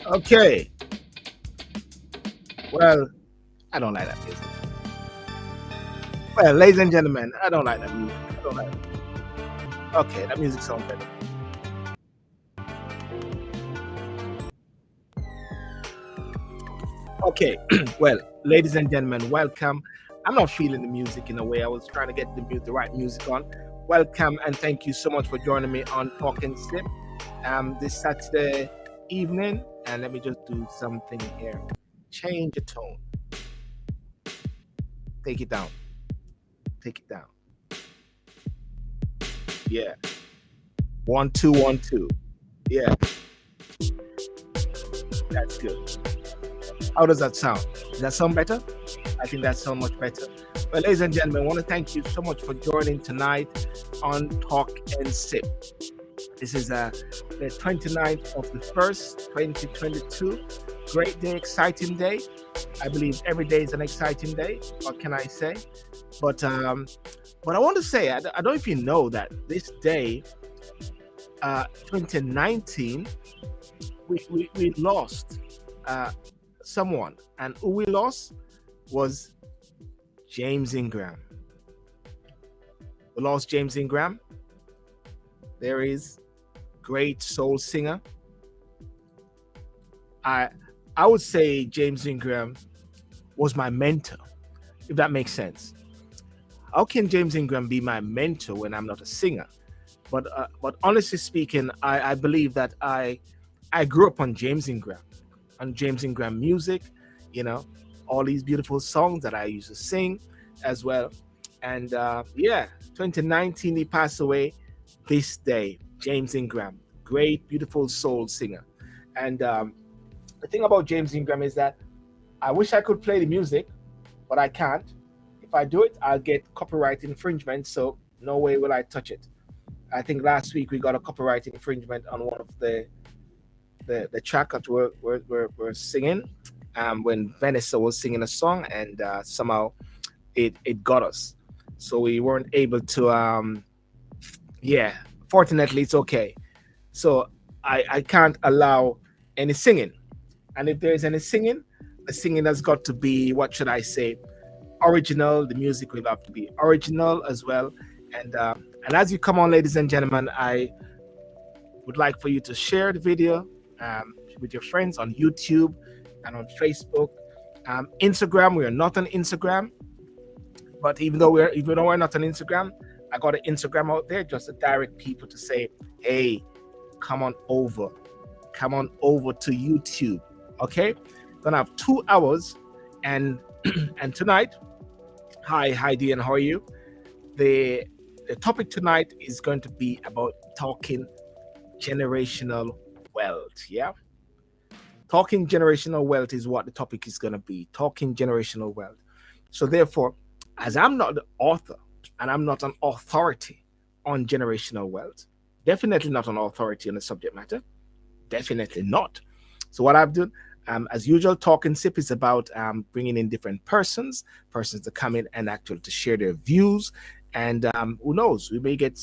Okay. Well, I don't like that music. Well, ladies and gentlemen, I don't like that music. I don't like it. Okay, that music sounds better. Okay. Well, ladies and gentlemen, welcome. I'm not feeling the music in a way. I was trying to get the right music on. Welcome and thank you so much for joining me on Talking Sip this Saturday evening. And let me just do something here. Change the tone. Take it down. Take it down. Yeah. 1 2 1 2. Yeah, that's good. How does that sound? Does that sound better? I think that sounds much better. Well, ladies and gentlemen, I want to thank you so much for joining tonight on Talk and Sip. This is the 29th of the 1st, 2022. Great day, exciting day. I believe every day is an exciting day. What can I say? But I want to say, I don't know if you know that this day, 2019, we lost someone, and who we lost was James Ingram. We lost James Ingram. There is great soul singer. I I would say James Ingram was my mentor, if that makes sense. How can James Ingram be my mentor when I'm not a singer? But honestly speaking, I believe that I grew up on James Ingram music, you know, all these beautiful songs that I used to sing as well. And yeah, 2019 he passed away this day. James Ingram, great, beautiful soul singer. And the thing about James Ingram is that I wish I could play the music, but I can't. If I do it, I'll get copyright infringement. So no way will I touch it. I think last week we got a copyright infringement on one of the track that we're singing when Vanessa was singing a song, and somehow it got us. So we weren't able to, yeah, fortunately, it's okay. So I can't allow any singing. And if there is any singing, the singing has got to be, what should I say, original. The music will have to be original as well. And as you come on, ladies and gentlemen, I would like for you to share the video with your friends on YouTube and on Facebook. Instagram, we are not on Instagram, but even though we're not on Instagram, I got an Instagram out there just to direct people to say, hey, come on over, to YouTube. Okay, gonna have 2 hours, and and tonight, hi Heidi, and how are you? The the topic tonight is going to be about talking generational wealth. Yeah, talking generational wealth is what the topic is going to be. Talking generational wealth. So therefore, as I'm not the author and I'm not an authority on generational wealth, definitely not an authority on the subject matter, definitely not. So what I've done, as usual, Talk and Sip is about bringing in different persons to come in and actually to share their views. And who knows, we may get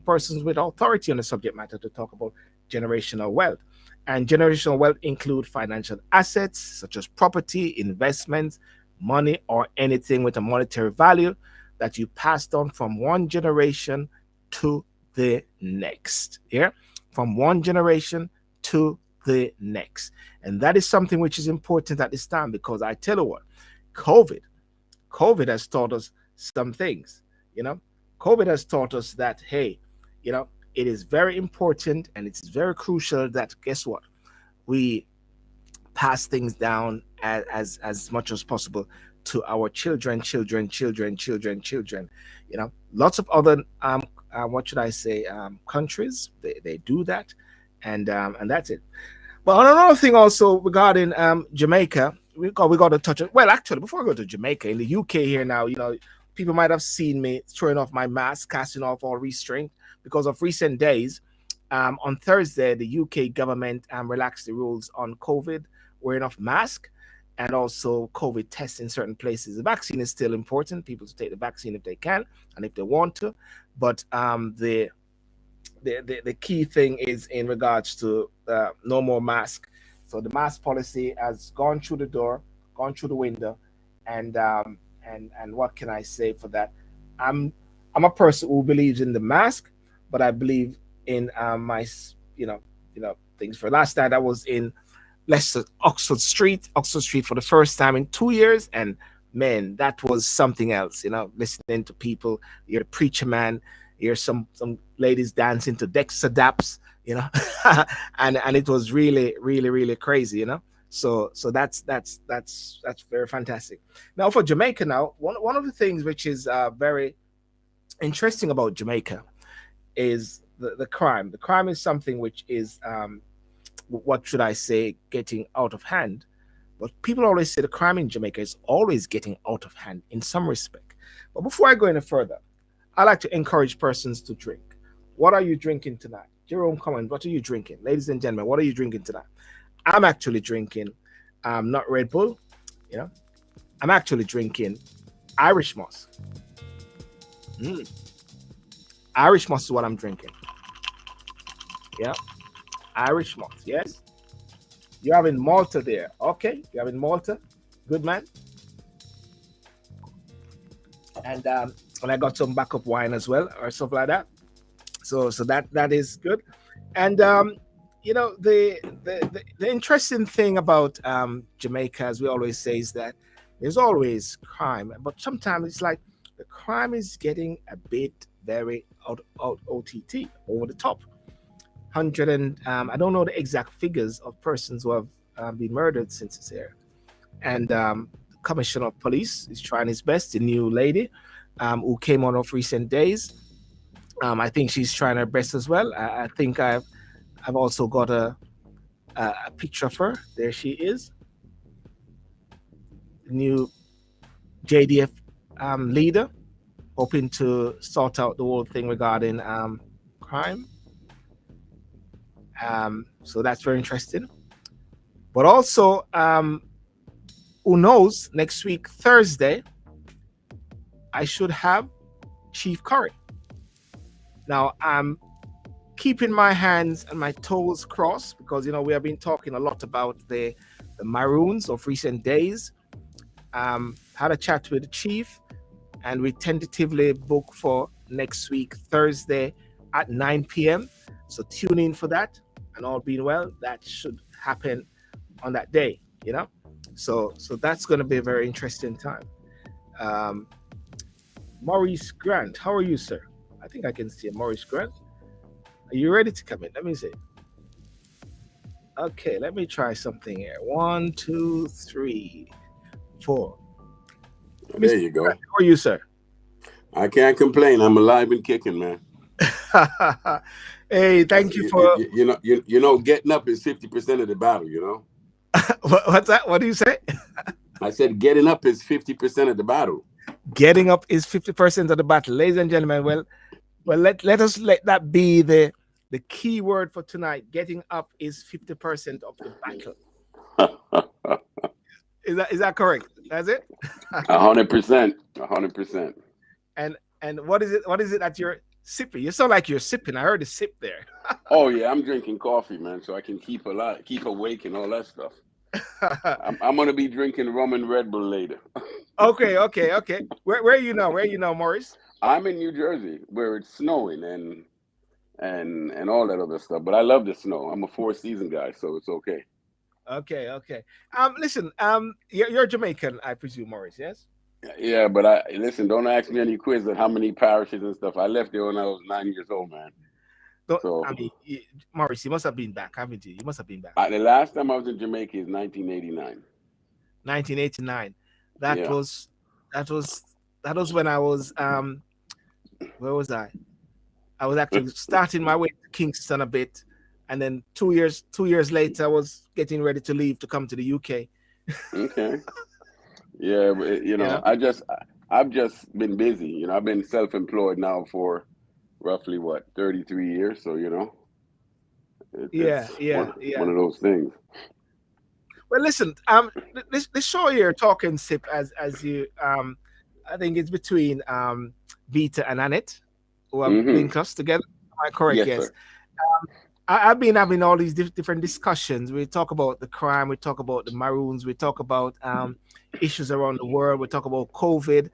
persons with authority on the subject matter to talk about generational wealth. And generational wealth include financial assets such as property, investments, money, or anything with a monetary value that you passed on from one generation to the next. Yeah, from one generation to the next. And that is something which is important at this time, because I tell you what, COVID, COVID has taught us some things. You know, COVID has taught us that, hey, it is very important and it's very crucial that, guess what, we pass things down as much as possible to our children. Lots of other what should I say, countries, they do that, and that's it. But on another thing also regarding Jamaica, we got to touch it. Well, actually, before I go to Jamaica, in the UK here now, people might have seen me throwing off my mask, casting off all restraint because of recent days. On Thursday, the UK government relaxed the rules on COVID, wearing of mask, and also COVID tests in certain places. The vaccine is still important. People to take the vaccine if they can and if they want to. But the key thing is in regards to no more mask So the mask policy has gone through the door, gone through the window, and what can I say for that? I'm I'm a person who believes in the mask, but I believe in things. For last night, I was in Leicester, Oxford Street for the first time in 2 years, and man, that was something else. Listening to people, you're a preacher man, you're some ladies dancing to Dexter Daps, and it was really, really, really crazy. So that's very fantastic. Now for Jamaica, now one of the things which is very interesting about Jamaica is the crime. The crime is something which is what should I say, getting out of hand. But people always say the crime in Jamaica is always getting out of hand in some respect. But before I go any further, I like to encourage persons to drink. What are you drinking tonight? Jerome, comment. What are you drinking? Ladies and gentlemen, what are you drinking tonight? I'm actually drinking not Red Bull, you know. I'm actually drinking Irish Moss. Irish Moss is what I'm drinking. Yeah. Irish Moss, yes. You're having Malta there. Okay, you're having Malta. Good man. And I got some backup wine as well, or stuff like that. So that is good. And the interesting thing about Jamaica, as we always say, is that there's always crime, but sometimes it's like the crime is getting a bit very out OTT, over the top. 100 and I don't know the exact figures of persons who have been murdered since it's here. And the commissioner of police is trying his best. The new lady who came on of recent days, I think she's trying her best as well. I think I've also got a picture of her. There she is, the new JDF leader, hoping to sort out the whole thing regarding crime. So that's very interesting. But also, who knows, next week, Thursday, I should have Chief Curry. Now, I'm keeping my hands and my toes crossed because, we have been talking a lot about the Maroons of recent days. Had a chat with the Chief, and we tentatively booked for next week, Thursday at 9 p.m. So tune in for that, and all being well, that should happen on that day, So that's going to be a very interesting time. Maurice Grant, how are you, sir? I think I can see a Maurice Grant. Are you ready to come in? Let me see. Okay, let me try something here. 1, 2, 3, 4. There you go. Grant, how are you, sir? I can't complain. I'm alive and kicking, man. Hey, thank you for getting up is 50% of the battle. What's that? What do you say? I said getting up is 50% of the battle. Getting up is 50% of the battle, ladies and gentlemen. Well, let us let that be the key word for tonight. Getting up is 50% of the battle. Is that correct? That's it. 100%. 100%. And what is it that you're sipping? You sound like you're sipping. I heard a sip there. Oh yeah, I'm drinking coffee, man, so I can keep awake and all that stuff. I'm gonna be drinking rum and Red Bull later. Okay. Where are you now? Where are you now, Maurice? I'm in New Jersey, where it's snowing and all that other stuff. But I love the snow. I'm a 4-season guy, so it's okay. Okay. Listen. You're Jamaican, I presume, Maurice. Yes. Yeah, but listen. Don't ask me any quiz on how many parishes and stuff. I left there when I was 9 years old, man. Maurice, you must have been back, haven't you? You must have been back. The last time I was in Jamaica is 1989. 1989. That was when I was where was I? I was actually starting my way to Kingston a bit, and then 2 years later, I was getting ready to leave to come to the UK. Okay. Yeah, but, I've just been busy. I've been self-employed now for roughly 33 years. So it's one of those things. Well, listen, this show here, Talking Sip, as you, I think it's between Vita and Annette, who have linked us together. Am I correct? Yes. Sir. I've been having all these different discussions. We talk about the crime, we talk about the Maroons, we talk about issues around the world, we talk about COVID.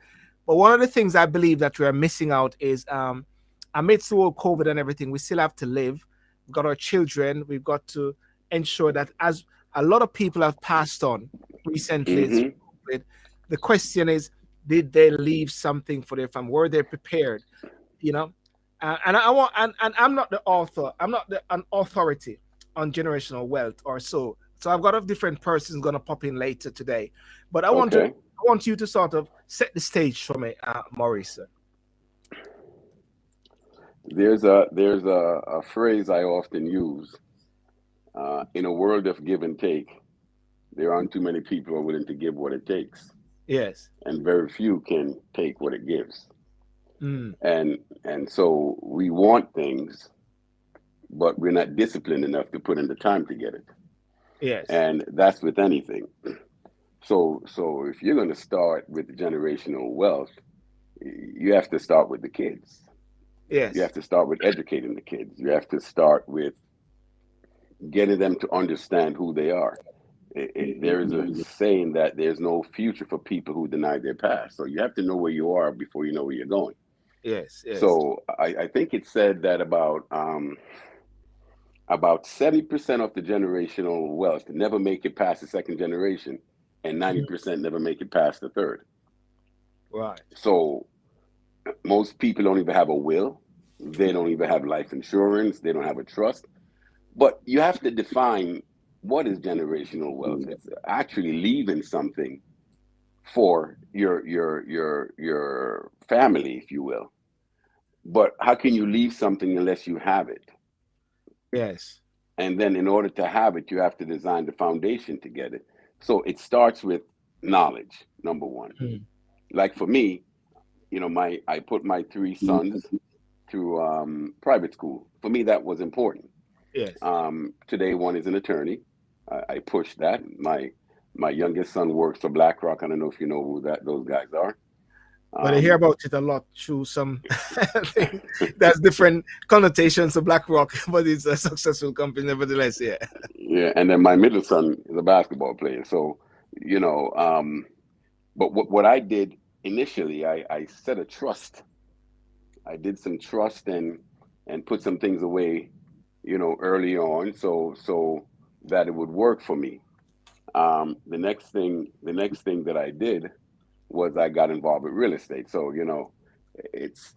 But one of the things I believe that we are missing out is amidst all COVID and everything, we still have to live. We've got our children. We've got to ensure that as a lot of people have passed on recently, through Mm-hmm. COVID, the question is, did they leave something for their family? Were they prepared? You know, and I want, and I'm not the author. I'm not an authority on generational wealth or so. So I've got a different person going to pop in later today, but Okay. I want you to sort of set the stage for me, Maurice. There's a phrase I often use. In a world of give and take, there aren't too many people who are willing to give what it takes, Yes. and very few can take what it gives. Mm, And so we want things, but we're not disciplined enough to put in the time to get it. yes. And that's with anything. So if you're going to start with generational wealth, you have to start with the kids. You have Yes. to start with educating the kids. You have to start with getting them to understand who they are. There is a saying that there's no future for people who deny their past. So you have to know where you are before you know where you're going. Yes. Yes. So I think it said that about 70% of the generational wealth never make it past the second generation, and Mm, 90% never make it past the third. right. So most people don't even have a will. They don't even have life insurance. They don't have a trust. But you have to define what is generational wealth. It's actually leaving something for your family, if you will. But how can you leave something unless you have it? Yes. And then in order to have it, you have to design the foundation to get it. So it starts with knowledge, number one. Mm, Like for me, my I put my three sons through private school. For me, that was important. yes. Today, one is an attorney. I pushed that. My youngest son works for BlackRock. I don't know if you know who those guys are. But I hear Um, about it a lot through some thing that's different connotations to BlackRock, but it's a successful company nevertheless. Yeah. yeah, and then my middle son is a basketball player. So, you know, um, but what I did initially, I set a trust. I did some trust and put some things away, early on, so that it would work for me. The next thing that I did was I got involved with real estate. So it's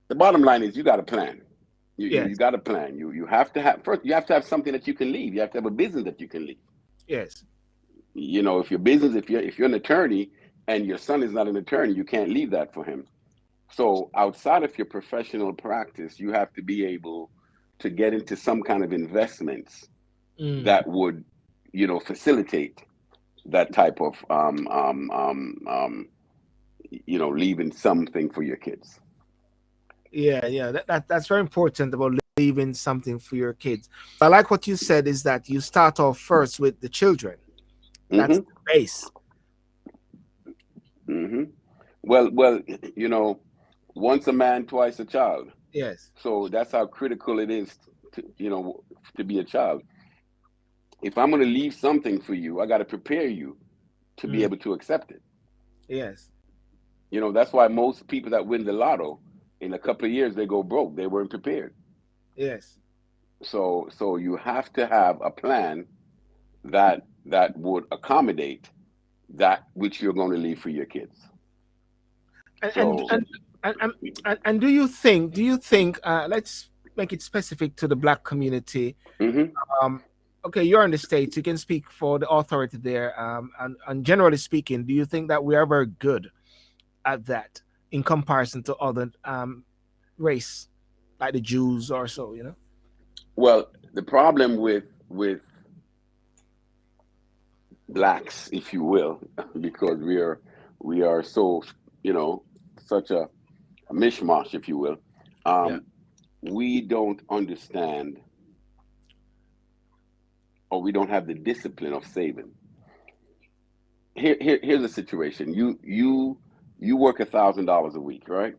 the bottom line is you got a plan. You Yes. got a plan. You have to have first. You have to have something that you can leave. You have to have a business that you can leave. Yes. If your business, if you're an attorney and your son is not an attorney, you can't leave that for him. So outside of your professional practice, you have to be able to get into some kind of investments Mm. that would, facilitate that type of leaving something for your kids. Yeah. Yeah. That's very important about leaving something for your kids. I like what you said is that you start off first with the children. That's Hmm. the base. Hmm. Well, you know, once a man, twice a child. Yes. So that's how critical it is to be a child. If I'm going to leave something for you, I got to prepare you to be Mm. able to accept it. Yes. That's why most people that win the lotto in a couple of years they go broke. They weren't prepared. Yes. So you have to have a plan that would accommodate that which you're going to leave for your kids. And and So, and and do you think let's make it specific to the black community. hmm um okay, you're in the States, you can speak for the authority there. And generally speaking, do you think that we are very good at that in comparison to other race like the Jews or so, well, the problem with blacks, if you will, Yeah. because we are so such a mishmash, if you will. Yeah. Um, we don't understand, or we don't have the discipline of saving. Here's the situation. You work $1,000 a week, right?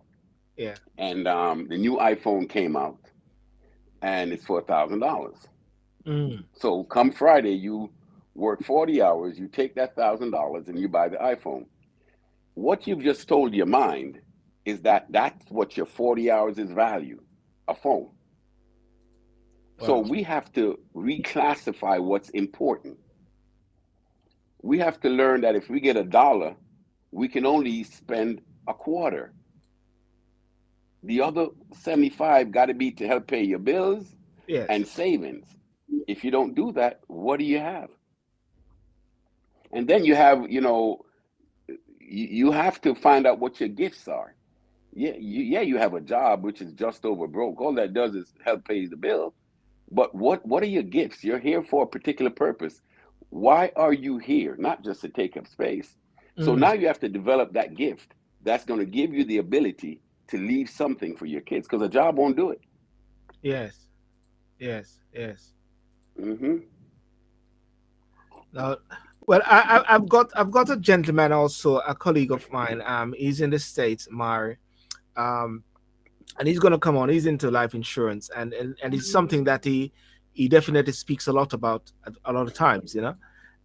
Yeah. And the new iPhone came out. and it's for $1,000. Mm. So come Friday, you work 40 hours, you take that $1,000 and you buy the iPhone. What you've just told your mind is that that's what your 40 hours is value, a phone. So Wow. we have to reclassify what's important. We have to learn that if we get $1, we can only spend a quarter. The other 75 got to be to help pay your bills Yes. and savings. If you don't do that, what do you have? And then you have, you have to find out what your gifts are. Yeah, you have a job which is just over broke. All that does is help pay the bill. But what are your gifts? You're here for a particular purpose. Why are you here? Not just to take up space. So Mm. now you have to develop that gift that's going to give you the ability to leave something for your kids because a job won't do it. Yes. Yes. Yes. Hmm. Now, well, I've got a gentleman also, a colleague of mine. He's in the States, Mar. Um, and he's gonna come on. He's into life insurance, and it's something that he definitely speaks a lot about a lot of times,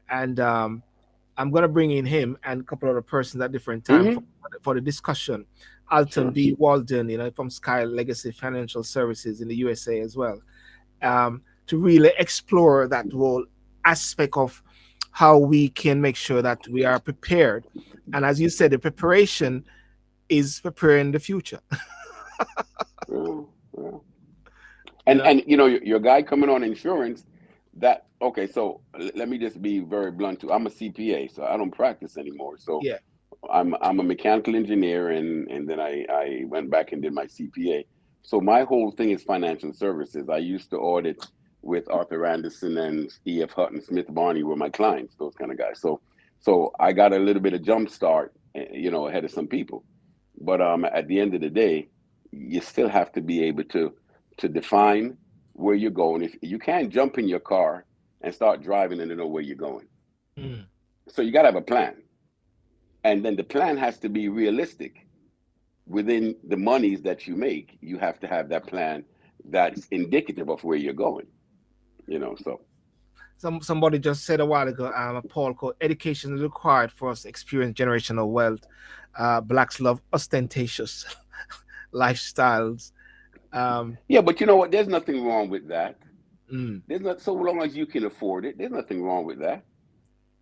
And I'm gonna bring in him and a couple other persons at different times Hmm. for the discussion. Alton Sure. D. Walden, from Sky Legacy Financial Services in the USA as well, to really explore that whole aspect of how we can make sure that we are prepared. And as you said, the preparation is preparing the future. Yeah, yeah. you And know? and your guy coming on insurance. That okay? So let me just be very blunt too. I'm a CPA, so I don't practice anymore. So Yeah. I'm a mechanical engineer, and then I went back and did my CPA. So my whole thing is financial services. I used to audit with Arthur Anderson and E.F. Hutton Smith Barney were my clients, those kind of guys. So I got a little bit of jump start, ahead of some people. But at the end of the day, you still have to be able to define where you're going. If you can't jump in your car and start driving and to know where you're going, Mm. so you got to have a plan, and then the plan has to be realistic within the monies that you make. You have to have that plan that's indicative of where you're going. So Somebody just said a while ago, Paul, called education is required for us to experience generational wealth. Blacks love ostentatious lifestyles. Um, yeah, but you know what? There's nothing wrong with that. mm, There's not so long as you can afford it. There's nothing wrong with that.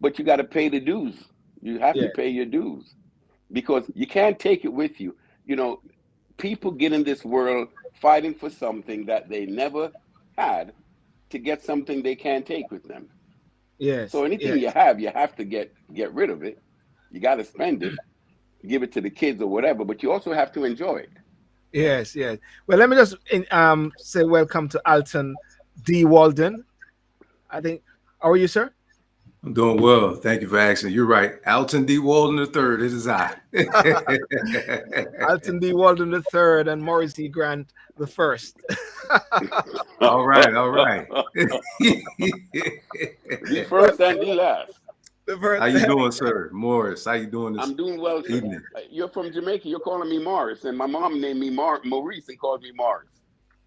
But you got to pay the dues. You have yeah. to pay your dues because you can't take it with you. You know, people get in this world fighting for something that they never had to get something they can't take with them. So Yes. anything Yes. you have to get rid of it. You got to spend it, give it to the kids or whatever, but you also have to enjoy it. Yes. Yes. Well, let me just say welcome to Alton D. Walden. I think. How are you, sir? I'm doing well. Thank you for asking. You're right. Alton D. Walden III. It is I. Alton D. Walden the third and Maurice E. Grant the first. All right. All right. The first and the last. The How first. you doing, sir? Morris, how you doing this I'm doing well, sir. evening? You're from Jamaica. You're calling me Morris, and my mom named me Maurice and called me Morris.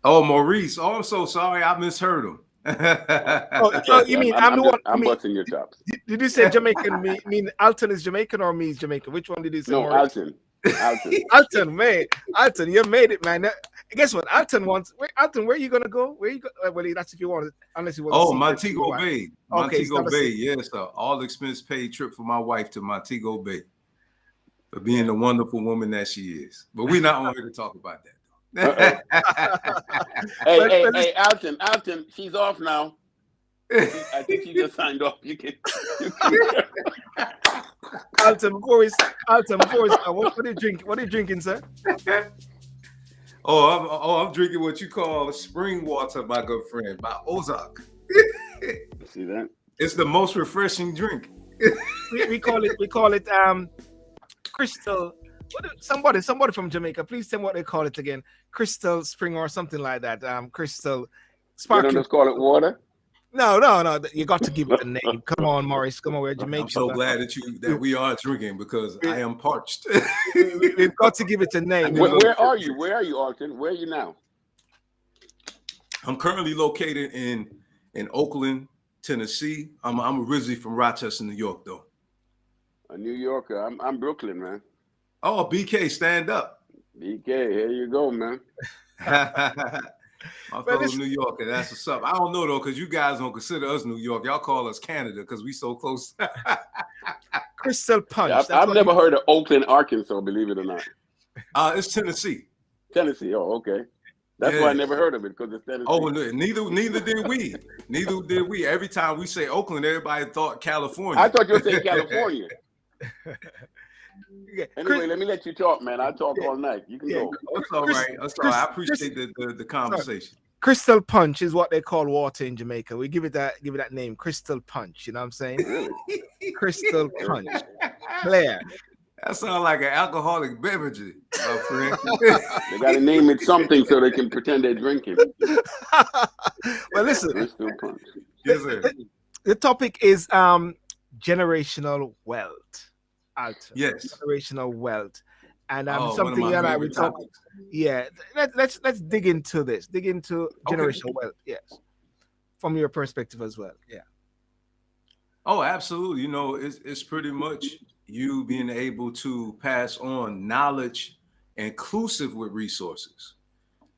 Oh, Maurice. Oh, I'm so sorry. I misheard him. Oh, you mean I'm the one? You I'm mean busting your chops. did you say Jamaican? Mean Alton is Jamaican or me is Jamaican? Which one did you say, No, Maurice? Alton. Alton, man, Alton, you made it, man. Guess what? Alton wants. Alton, where you gonna go? Where you go? Well, that's if you want it, unless you want to Oh, see. Montego Bay. Okay, it's Montego not a Bay. secret. Yes, sir. All expense paid trip for my wife to Montego Bay for being the wonderful woman that she is. But we're not on here to talk about Uh-oh. that. Hey, Well, hey, hey, Alton, she's off now. I think she just signed off. You can. Alton, before we start, what are you drinking? What are you drinking, sir? I'm drinking what you call spring water, my good friend, by Ozark. See that? It's the most refreshing drink. We call it crystal. Somebody from Jamaica, please tell me what they call it again. Crystal Spring or something like that. Crystal They don't Sparkling. just call it water. No. You got to give it a name. Come on, Morris. Come on, we're Jamaican. I'm so glad that we are drinking because I am parched. We've got to give it a name. Where are you? Where are you, Alton? Where are you now? I'm currently located in Oakland, Tennessee. I'm originally from Rochester, New York, though. A New Yorker. I'm Brooklyn, man. Oh, BK, stand up. BK, here you go, man. My fellow New Yorker, that's what's up. I don't know though, because you guys don't consider us New York. Y'all call us Canada because we so close. Crystal Punch. Yeah, I've never heard of Oakland, Arkansas, believe it or not. It's Tennessee. Tennessee. Oh, okay. That's why I never heard of it, because it's Tennessee. Oh, neither did we. Neither did we. Every time we say Oakland, everybody thought California. I thought you were saying California. Anyway, let me let you talk, man. I talk all night. You can go. That's all right. That's all right. I appreciate the conversation. Crystal Punch is what they call water in Jamaica. We give it that name, Crystal Punch. You know what I'm saying? Really? Crystal Punch. Clear. That sounds like an alcoholic beverage, my friend. They got to name it something so they can pretend they're drinking. Well, listen. Crystal Punch. Yes, sir. The topic is generational wealth. Yes. Generational wealth. And something you and I would talk. Yeah, let's dig into this. Dig into generational wealth. Yes, from your perspective as well. Yeah. Oh, absolutely. You know, it's pretty much you being able to pass on knowledge inclusive with resources.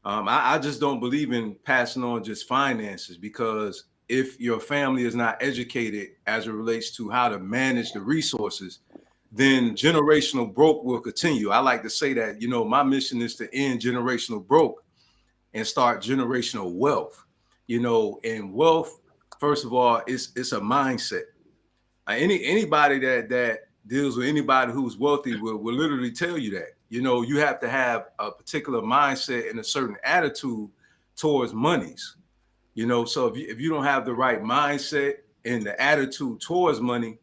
I just don't believe in passing on just finances, because if your family is not educated as it relates to how to manage the resources, then generational broke will continue. I like to say that, you know, my mission is to end generational broke and start generational wealth. You know, and wealth, first of all, it's a mindset. Anybody that deals with anybody who's wealthy will literally tell you that. You know, you have to have a particular mindset and a certain attitude towards monies. You know, so if you don't have the right mindset and the attitude towards money,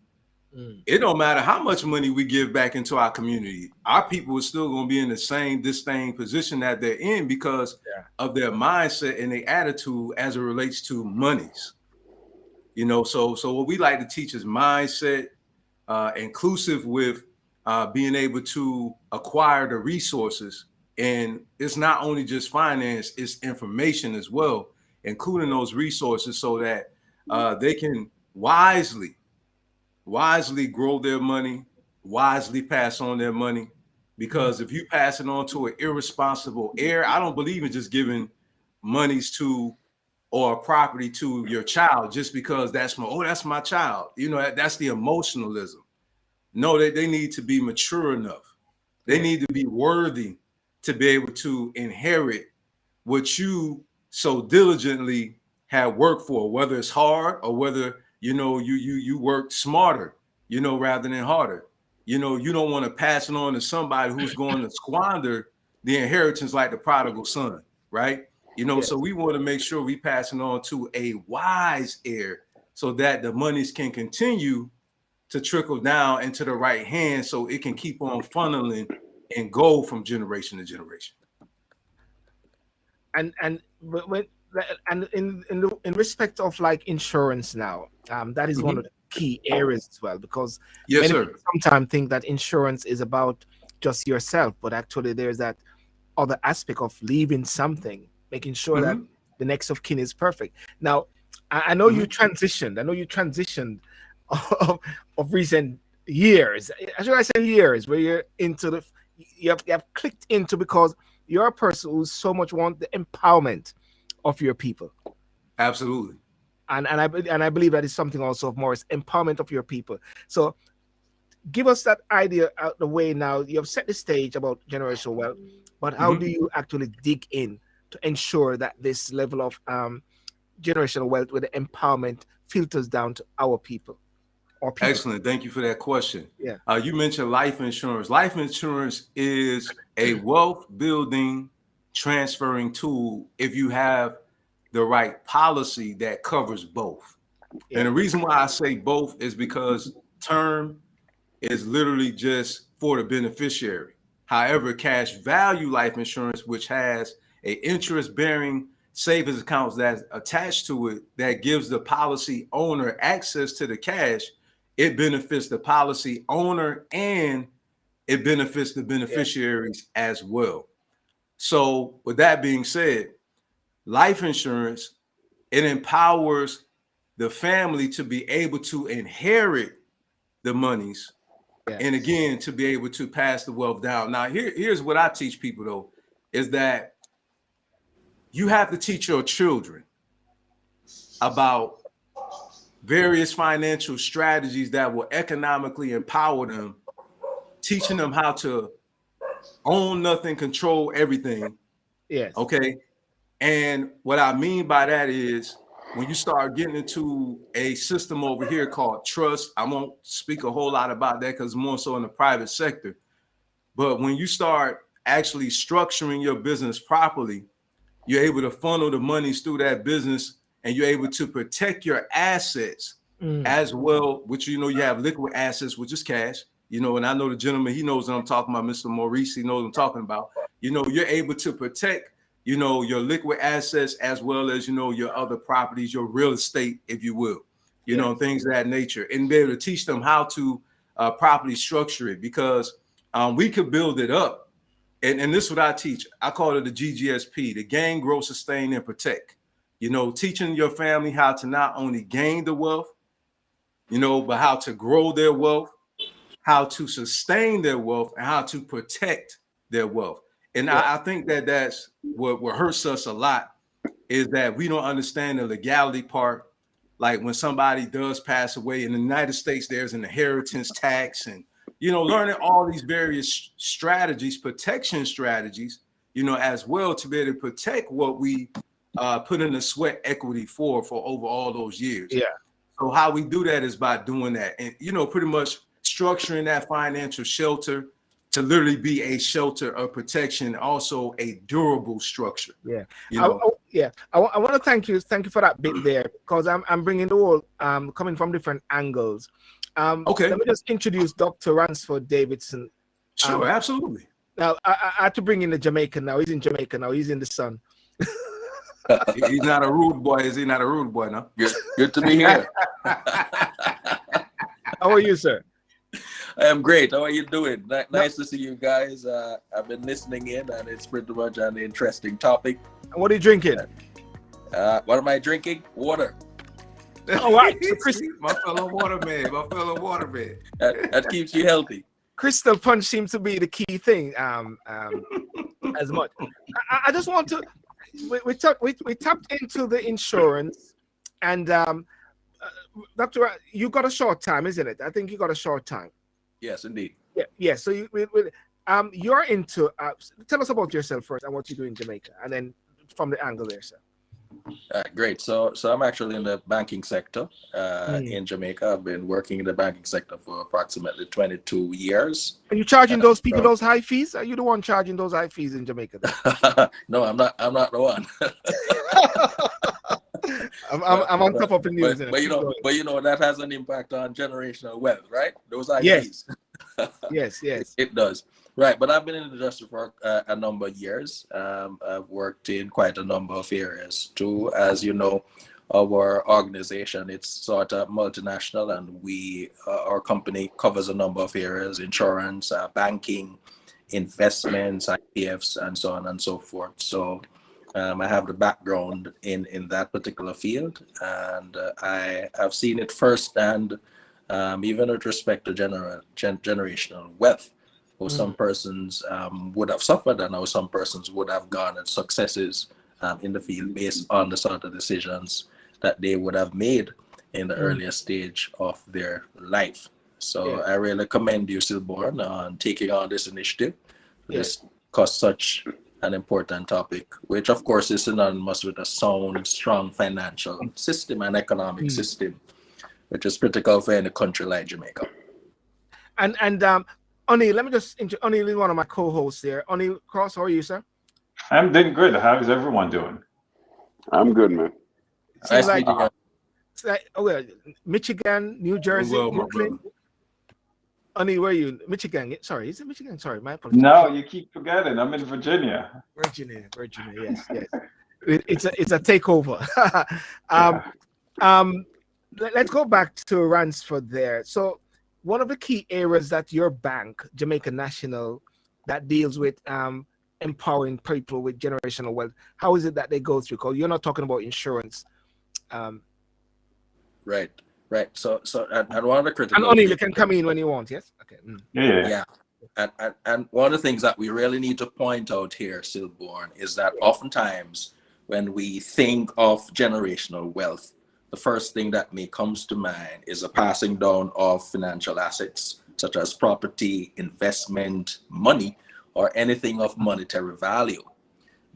it don't matter how much money we give back into our community. Our people are still going to be in the same disdain position that they're in because of their mindset and their attitude as it relates to monies. You know, so what we like to teach is mindset, inclusive with being able to acquire the resources. And it's not only just finance, it's information as well, including those resources so that they can wisely grow their money, wisely pass on their money. Because if you pass it on to an irresponsible heir, I don't believe in just giving monies to or property to your child just because that's my child. You know, that's the emotionalism. No, they need to be mature enough. They need to be worthy to be able to inherit what you so diligently have worked for, whether it's hard or whether, you know, you work smarter, you know, rather than harder. You know, you don't want to pass it on to somebody who's going to squander the inheritance like the prodigal son, right? You know, so we want to make sure we pass it on to a wise heir so that the monies can continue to trickle down into the right hand so it can keep on funneling and go from generation to generation. And in respect of like insurance now, that is one of the key areas as well, because many people sometimes think that insurance is about just yourself, but actually there's that other aspect of leaving something, making sure that the next of kin is perfect. Now, I know you transitioned. I know you transitioned of recent years. Should I say years, where you're into you have clicked into, because you're a person who so much want the empowerment of your people. Absolutely. And I believe that is something also of Morris, empowerment of your people. So give us that idea out the way now. You have set the stage about generational wealth, but how do you actually dig in to ensure that this level of generational wealth with the empowerment filters down to our people? Excellent. Thank you for that question. Yeah. You mentioned life insurance. Life insurance is a wealth building transferring tool if you have the right policy that covers both. Yeah. And the reason why I say both is because term is literally just for the beneficiary. However, cash value life insurance, which has an interest-bearing savings accounts that's attached to it that gives the policy owner access to the cash, it benefits the policy owner and it benefits the beneficiaries as well. So with that being said, life insurance, it empowers the family to be able to inherit the monies, and again to be able to pass the wealth down. Now, here's what I teach people though, is that you have to teach your children about various financial strategies that will economically empower them, teaching them how to own nothing, control everything. Yes. Okay. And what I mean by that is when you start getting into a system over here called trust, I won't speak a whole lot about that because more so in the private sector. But when you start actually structuring your business properly, you're able to funnel the monies through that business, and you're able to protect your assets as well, which, you know, you have liquid assets, which is cash, you know, and I know the gentleman, he knows what I'm talking about, Mr. Maurice, he knows what I'm talking about. You know, you're able to protect, you know, your liquid assets as well as, you know, your other properties, your real estate, if you will, you know, things of that nature, and be able to teach them how to properly structure it, because we could build it up. And this is what I teach. I call it the GGSP, the gain, grow, sustain, and protect. You know, teaching your family how to not only gain the wealth, you know, but how to grow their wealth, how to sustain their wealth, and how to protect their wealth. And I think that that's what hurts us a lot, is that we don't understand the legality part. Like when somebody does pass away in the United States, there's an inheritance tax, and, you know, learning all these various strategies, protection strategies, you know, as well, to be able to protect what we put in the sweat equity for over all those years. Yeah. So how we do that is by doing that, and, you know, pretty much structuring that financial shelter to literally be a shelter of protection, also a durable structure. Yeah. You know? I want to thank you for that bit there, because I'm bringing the whole coming from different angles. Okay. Let me just introduce Dr. Ransford Davidson. Sure, absolutely. Now I had to bring in the Jamaican. Now he's in Jamaica. Now he's in the sun. He's not a rude boy. Is he not a rude boy? No. Good to be here. How are you, sir? I am great. How are you doing? Nice to see you guys. I've been listening in, and it's pretty much an interesting topic. And what are you drinking? What am I drinking? Water. Oh, wow. My fellow waterman. That keeps you healthy. Crystal punch seems to be the key thing. As much. I just want to. We tapped into the insurance, and Doctor, you got a short time, isn't it? I think you got a short time. Yes, indeed. Yeah. So you're into. Tell us about yourself first and what you do in Jamaica, and then from the angle there, sir. Great. So I'm actually in the banking sector in Jamaica. I've been working in the banking sector for approximately 22 years. Are you charging those people those high fees? Are you the one charging those high fees in Jamaica? No, I'm not the one. I'm on top of the news. But you know that has an impact on generational wealth, right? Those ideas. Yes. It does. Right, but I've been in the industry for a number of years. I've worked in quite a number of areas too. As you know, our organization, it's sort of multinational, and our company covers a number of areas: insurance, banking, investments, IPFs, and so on and so forth. So I have the background in that particular field, and I have seen it firsthand, even with respect to generational wealth. How some persons would have suffered, and how some persons would have garnered successes in the field based on the sort of decisions that they would have made in the earlier stage of their life. So I really commend you, Stillborn, on taking on this initiative. This costs such an important topic, which of course is synonymous with a sound, strong financial system and economic system, which is critical for any country like Jamaica. And O'Neill, let me just O'Neill is one of my co-hosts here. O'Neill Cross, how are you, sir? I'm doing good. How is everyone doing? I'm good, man. Seems like, Michigan, New Jersey, Brooklyn. O'Neill, where are you? Michigan. Sorry, is it Michigan? Sorry, my apologies. No, you keep forgetting. I'm in Virginia. Virginia. Yes. It's a takeover. Let's go back to Ransford there. So, one of the key areas that your bank, Jamaica National, that deals with empowering people with generational wealth? How is it that they go through? Because you're not talking about insurance. Right. So and one of the critical And O'Neill, you things, can come in when you want. Yes. Okay. yeah. And one of the things that we really need to point out here, Silborn, is that oftentimes when we think of generational wealth, the first thing that may comes to mind is a passing down of financial assets, such as property, investment, money, or anything of monetary value.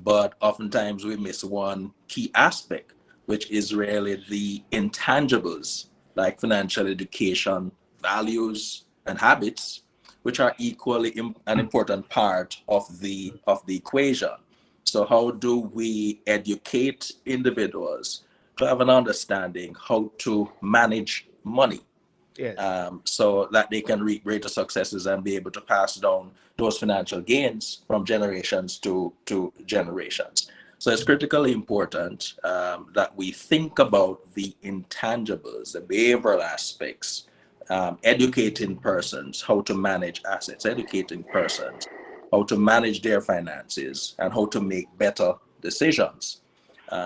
But oftentimes we miss one key aspect, which is really the intangibles, like financial education, values, and habits, which are equally an important part of the equation. So how do we educate individuals to have an understanding how to manage money, Yes. so that they can reap greater successes and be able to pass down those financial gains from generations to generations. So it's critically important that we think about the intangibles, the behavioral aspects, educating persons how to manage assets, educating persons how to manage their finances, and how to make better decisions,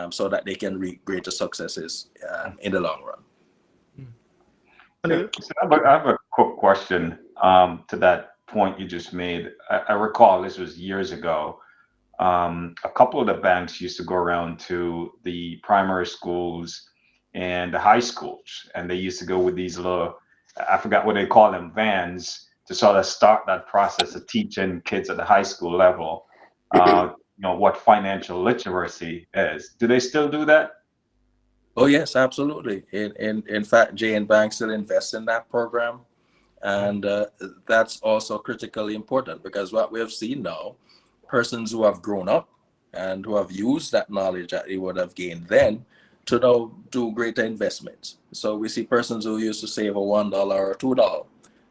so that they can reap greater successes in the long run. So I have a quick question to that point you just made. I recall this was years ago. A couple of the banks used to go around to the primary schools and the high schools, and they used to go with these little, I forgot what they call them, vans, to sort of start that process of teaching kids at the high school level, what financial literacy is. Do they still do that? Oh yes, absolutely. In fact, Jay and Bank still invest in that program, and that's also critically important, because what we have seen now, persons who have grown up and who have used that knowledge that they would have gained then to now do greater investments. So we see persons who used to save a $1 or $2,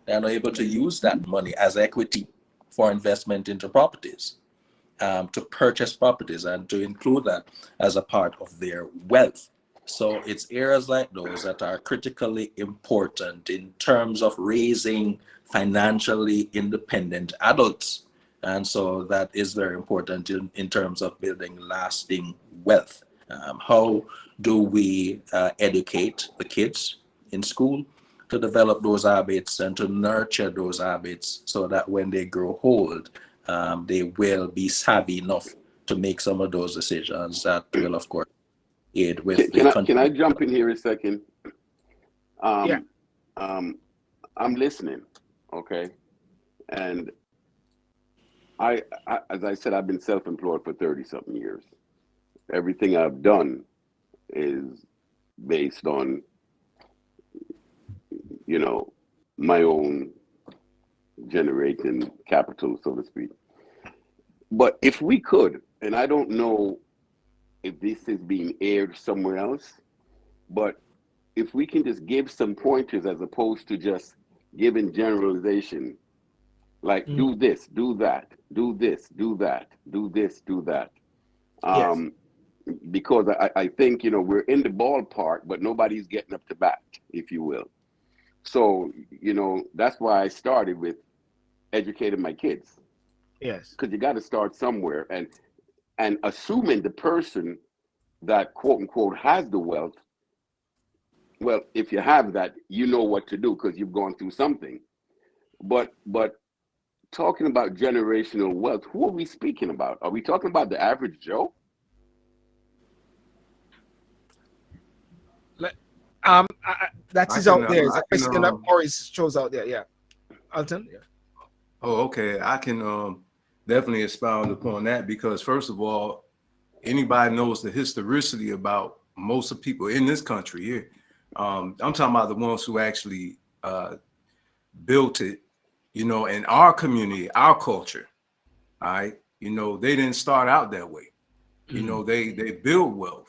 they are now able to use that money as equity for investment into properties, to purchase properties, and to include that as a part of their wealth. So it's areas like those that are critically important in terms of raising financially independent adults. And so that is very important in terms of building lasting wealth. How do we educate the kids in school to develop those habits and to nurture those habits, so that when they grow old, they will be savvy enough to make some of those decisions that will, of course, aid with Can I jump in here a second? Yeah. I'm listening, okay? And I, as I said, I've been self-employed for 30-something years. Everything I've done is based on, my own generating capital, so to speak. But if we could, and I don't know if this is being aired somewhere else, but if we can just give some pointers as opposed to just giving generalization, like do this, do that, do this, do that, do this, do that. Yes. Because I think, we're in the ballpark, but nobody's getting up to bat, if you will. So, that's why I started with educating my kids. Yes. Because you got to start somewhere. And assuming the person that quote unquote has the wealth, well, if you have that, you know what to do because you've gone through something. But talking about generational wealth, who are we speaking about? Are we talking about the average Joe? That is out there. It's a question that Maurice shows out there. Yeah. Alton? Yeah. Oh, okay. I can definitely expound upon that, because first of all, anybody knows the historicity about most of people in this country here. I'm talking about the ones who actually built it, in our community, our culture. All right. They didn't start out that way. They build wealth.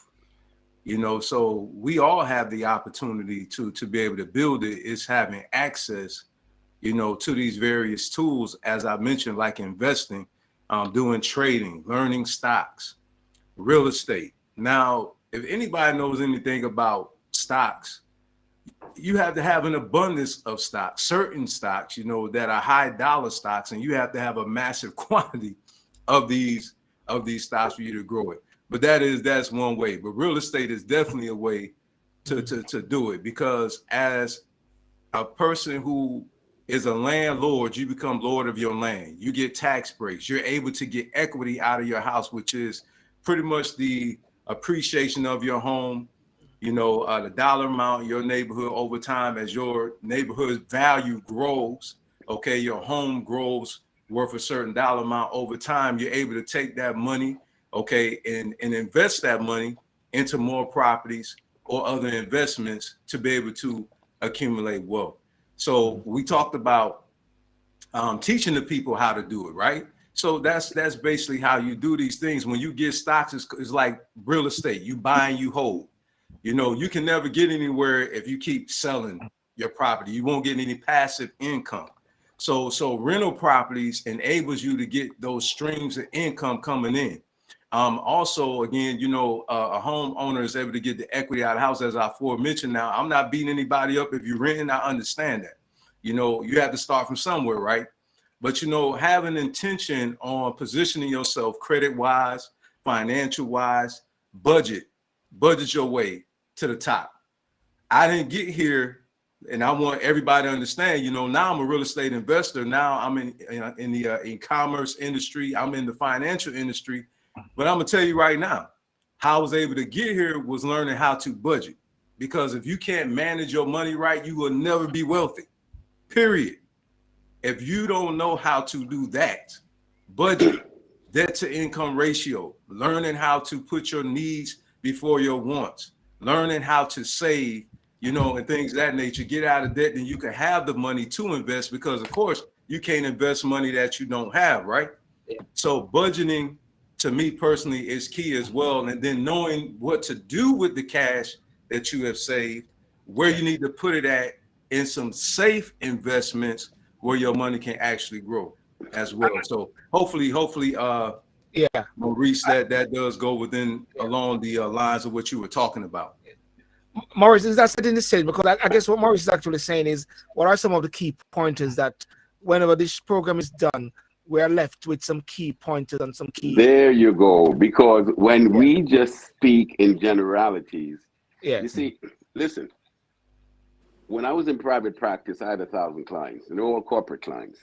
So we all have the opportunity to be able to build it. It's having access, to these various tools, as I mentioned, like investing, doing trading, learning stocks, real estate. Now, if anybody knows anything about stocks, you have to have an abundance of stocks, certain stocks, that are high dollar stocks, and you have to have a massive quantity of these stocks for you to grow it. But that's one way. But real estate is definitely a way to do it, because as a person who is a landlord, you become lord of your land. You get tax breaks. You're able to get equity out of your house, which is pretty much the appreciation of your home. You know, the dollar amount in your neighborhood over time, as your neighborhood's value grows, okay, your home grows worth a certain dollar amount over time. You're able to take that money, okay, and invest that money into more properties or other investments to be able to accumulate wealth. So we talked about teaching the people how to do it, right? So that's basically how you do these things. When you get stocks, it's like real estate. You buy and you hold. You know, you can never get anywhere if you keep selling your property. You won't get any passive income. So rental properties enables you to get those streams of income coming in. Also, again, you know, a homeowner is able to get the equity out of the house, as I aforementioned. Now, I'm not beating anybody up if you're renting. I understand that. You know, you have to start from somewhere, right? But, you know, have an intention on positioning yourself credit-wise, financial-wise, budget your way to the top. I didn't get here, and I want everybody to understand, you know, now I'm a real estate investor. Now I'm in the e-commerce industry. I'm in the financial industry. But I'm going to tell you right now, how I was able to get here was learning how to budget. Because if you can't manage your money right, you will never be wealthy, period. If you don't know how to do that, budget, debt to income ratio, learning how to put your needs before your wants, learning how to save, you know, and things of that nature, get out of debt, then you can have the money to invest, because of course you can't invest money that you don't have, right? Yeah. So budgeting, to me personally, is key as well. And then knowing what to do with the cash that you have saved, where you need to put it at in some safe investments where your money can actually grow as well. So hopefully, yeah, Maurice, that does go within along the lines of what you were talking about. Maurice, is that setting the stage? Because I guess what Maurice is actually saying is, what are some of the key pointers that whenever this program is done, we are left with some key pointers and some key. There you go. Because when we just speak in generalities, you see, listen, when I was in private practice, I had 1,000 clients, and they're all corporate clients.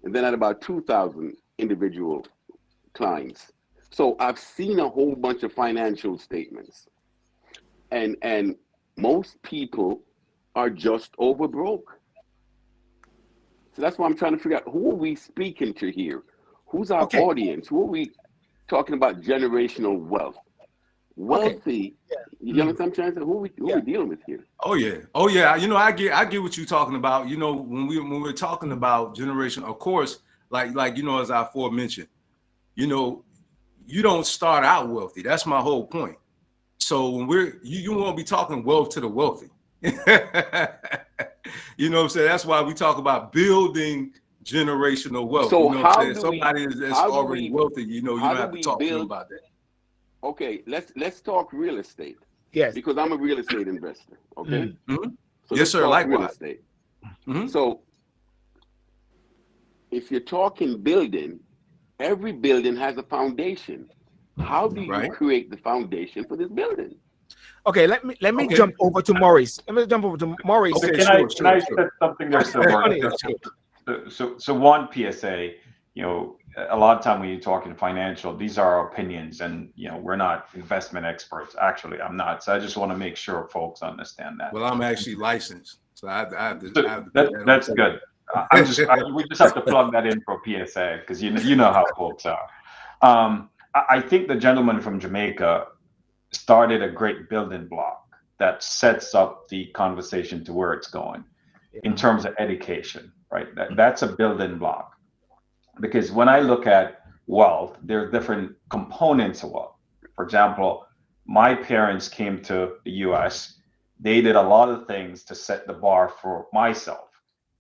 And then I had about 2,000 individual clients. So I've seen a whole bunch of financial statements. And most people are just over broke. So that's why I'm trying to figure out, who are we speaking to here? Who's our audience? Who are we talking about generational wealth? Wealthy, you know what I'm trying to say? Who are we dealing with here? Oh yeah. You know, I get what you're talking about. You know, when we're talking about generation, of course, like you know, as I aforementioned, you know, you don't start out wealthy. That's my whole point. So when you won't be talking wealth to the wealthy. You know what I'm saying? That's why we talk about building generational wealth. So you know what I'm saying? Somebody that's already wealthy, you know, you don't have to talk to them about that. Okay, let's talk real estate. Yes. Because I'm a real estate investor. Okay. Mm-hmm. So yes, sir. Likewise. Real estate. Mm-hmm. So if you're talking building, every building has a foundation. How do you create the foundation for this building? Okay, let me jump over to Maurice. Let me jump over to Maurice. Okay, can I say something there? So one PSA, you know, a lot of time when you're talking financial, these are our opinions, and you know, we're not investment experts. Actually, I'm not. So I just want to make sure folks understand that. Well, I'm actually licensed, so I have to that's good. We just have to plug that in for PSA, because you know how folks are. I think the gentleman from Jamaica started a great building block that sets up the conversation to where it's going in terms of education, right? That's a building block. Because when I look at wealth, there are different components of wealth. For example, my parents came to the US. They did a lot of things to set the bar for myself.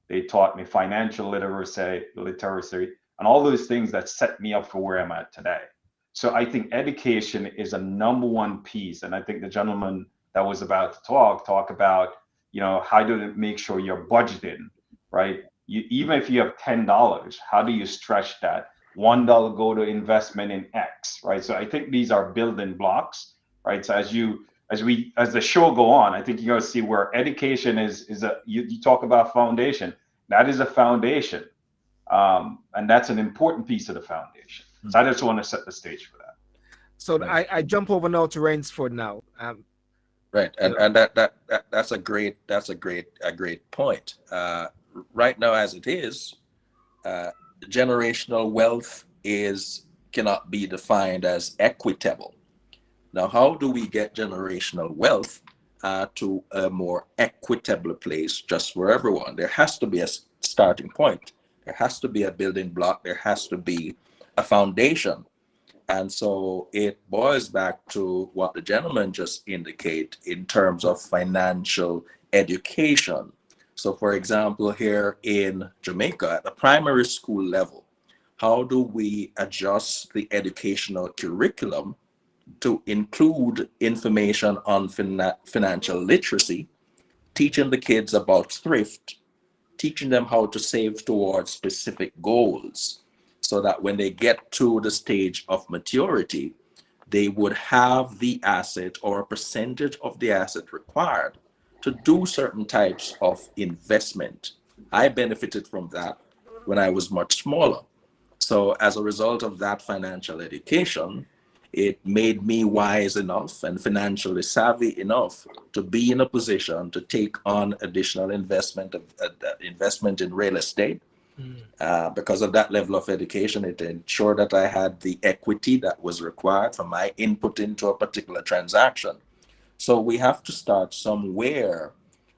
They taught me financial literacy, and all those things that set me up for where I'm at today. So I think education is a number one piece. And I think the gentleman that was about to talk about, you know, how to make sure you're budgeting, right? Even if you have $10, how do you stretch that $1 go to investment in X, right? So I think these are building blocks, right? So as the show go on, I think you're going to see where education is you talk about foundation. That is a foundation, and that's an important piece of the foundation. So I just want to set the stage for that. So I jump over now to Rainsford now. Right, and that's a great point. Right now, as it is, generational wealth cannot be defined as equitable. Now, how do we get generational wealth to a more equitable place just for everyone? There has to be a starting point. There has to be a building block. There has to be a foundation. And so it boils back to what the gentleman just indicated in terms of financial education. So for example, here in Jamaica, at the primary school level, how do we adjust the educational curriculum to include information on financial literacy, teaching the kids about thrift, teaching them how to save towards specific goals, so that when they get to the stage of maturity, they would have the asset or a percentage of the asset required to do certain types of investment. I benefited from that when I was much smaller. So as a result of that financial education, it made me wise enough and financially savvy enough to be in a position to take on additional investment in real estate. Because of that level of education, it ensured that I had the equity that was required for my input into a particular transaction. So we have to start somewhere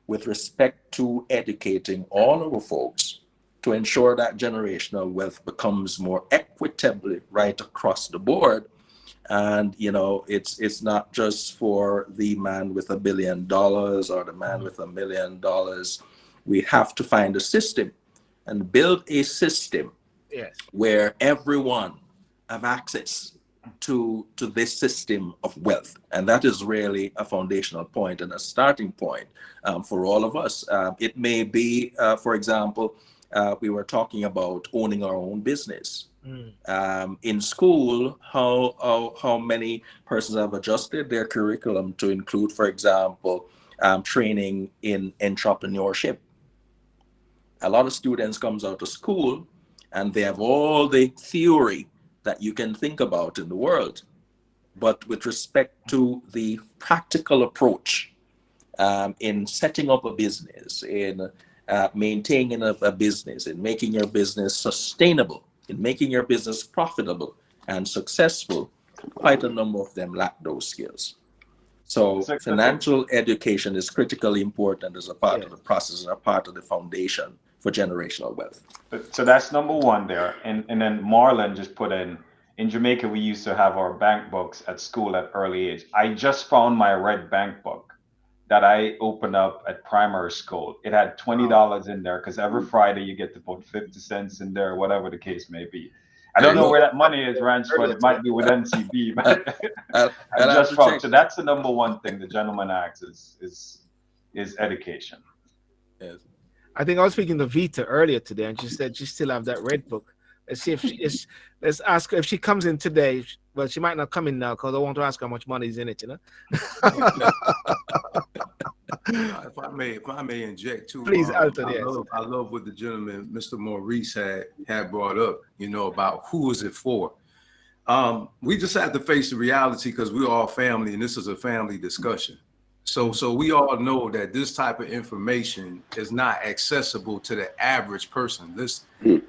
with respect to educating all our folks to ensure that generational wealth becomes more equitably right across the board. And it's not just for the man with $1 billion or the man with $1 million. We have to find a system and build a system where everyone have access to this system of wealth. And that is really a foundational point and a starting point for all of us. It may be, for example, we were talking about owning our own business. In school, how many persons have adjusted their curriculum to include, for example, training in entrepreneurship. A lot of students comes out of school and they have all the theory that you can think about in the world. But with respect to the practical approach in setting up a business, in maintaining a business, in making your business sustainable, in making your business profitable and successful, quite a number of them lack those skills. So financial education is critically important as a part of the process and a part of the foundation for generational wealth. So that's number one there. And then Marlon just put in Jamaica, we used to have our bank books at school at early age. I just found my red bank book that I opened up at primary school. It had $20 in there because every Friday you get to put 50 cents in there, whatever the case may be. I don't know where that money is, Ranch, but it might be with NCB. But I just found. So that's the number one thing the gentleman asks is education. Yes. I think I was speaking to Vita earlier today, and she said she still have that red book. Let's see if she is. Let's ask her if she comes in today. Well, she might not come in now because I want to ask her how much money is in it. If I may inject too, please, Alton. I love what the gentleman, Mr. Maurice, had brought up. About who is it for. We just have to face the reality because we're all family, and this is a family discussion. So we all know that this type of information is not accessible to the average person.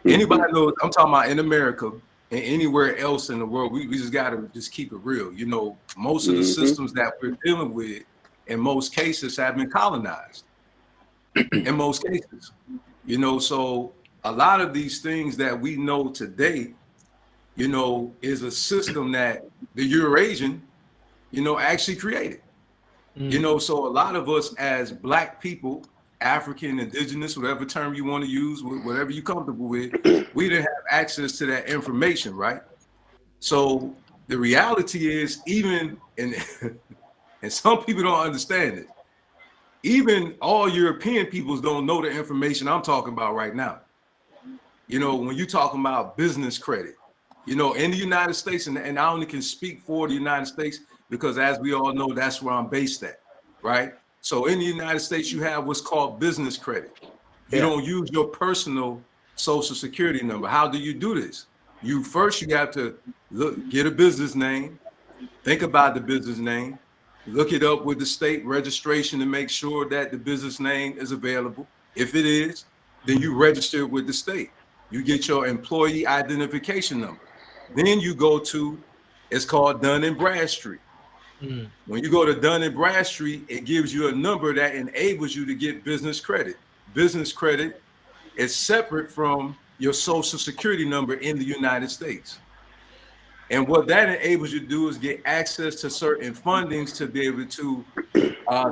Anybody knows, I'm talking about in America and anywhere else in the world, we just got to just keep it real. Most of the systems that we're dealing with in most cases have been colonized in most cases, so a lot of these things that we know today, is a system that the Eurasian, actually created. So a lot of us as Black people, African, indigenous, whatever term you want to use, whatever you're comfortable with, we didn't have access to that information, right? So the reality is, even and some people don't understand it, even all European peoples don't know the information I'm talking about right now. When you're talking about business credit, You know, in the United States, and I only can speak for the United States because, as we all know, that's where I'm based at, right? So in the United States, you have what's called business credit. You don't use your personal social security number. How do you do this? You have to get a business name, think about the business name, look it up with the state registration to make sure that the business name is available. If it is, then you register with the state. You get your employee identification number. Then you go to, it's called Dun and Bradstreet. When you go to Dun and Bradstreet, it gives you a number that enables you to get business credit. Business credit is separate from your social security number in the United States. And what that enables you to do is get access to certain fundings to be able to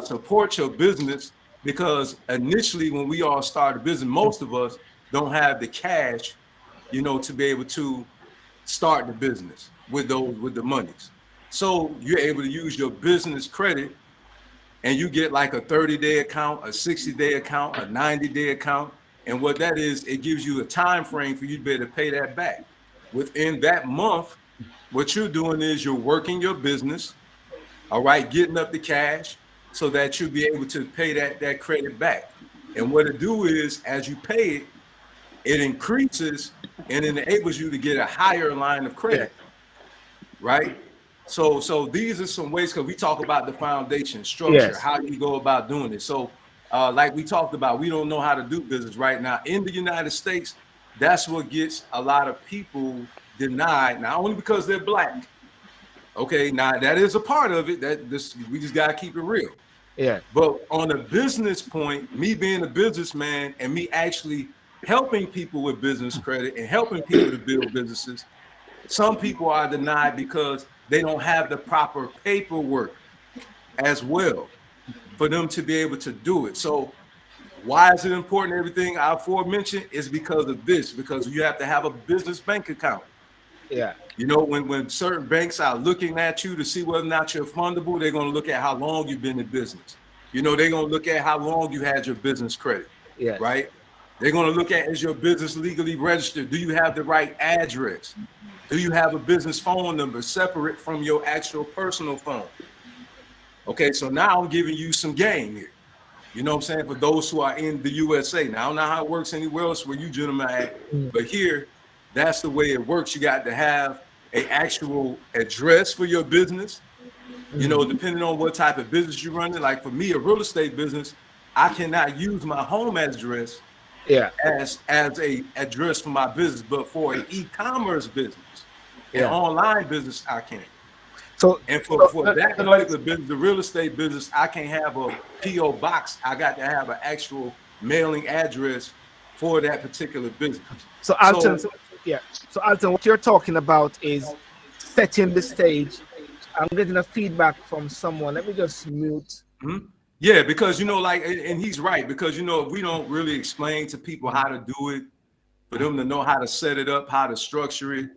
support your business, because initially when we all start a business, most of us don't have the cash, you know, to be able to start the business with the monies. So you're able to use your business credit, and you get like a 30-day account, a 60-day account, a 90-day account. And what that is, it gives you a time frame for you to be able to pay that back. Within that month, what you're doing is you're working your business, all right, getting up the cash so that you'll be able to pay that credit back. And what it do is, as you pay it, it increases and enables you to get a higher line of credit, right? So these are some ways, because we talk about the foundation structure, how you go about doing it. So like we talked about, we don't know how to do business right now in the United States. That's what gets a lot of people denied, not only because they're Black. Okay, now that is a part of it. We just gotta keep it real. Yeah. But on a business point, me being a businessman and me actually helping people with business credit and helping people to build businesses, some people are denied because they don't have the proper paperwork as well for them to be able to do it. So why is it important? Everything I aforementioned is because of this, because you have to have a business bank account. Yeah. You know, when certain banks are looking at you to see whether or not you're fundable, they're going to look at how long you've been in business. You know, they're going to look at how long you had your business credit, right? They're going to look at, is your business legally registered? Do you have the right address? Do you have a business phone number separate from your actual personal phone? Okay, so now I'm giving you some game here. You know what I'm saying? For those who are in the USA. Now, I don't know how it works anywhere else where you gentlemen are at, but here, that's the way it works. You got to have an actual address for your business. You know, depending on what type of business you're running. Like for me, a real estate business, I cannot use my home address as a address for my business, but for an e-commerce business, an online business, I can. So, and for that particular business, the real estate business, I can't have a P.O. box. I got to have an actual mailing address for that particular business. So Alton, so Alton, what you're talking about is setting the stage. I'm getting a feedback from someone. Let me just mute. Yeah, because, you know, like, and he's right, because, you know, if we don't really explain to people how to do it, for them to know how to set it up, how to structure it,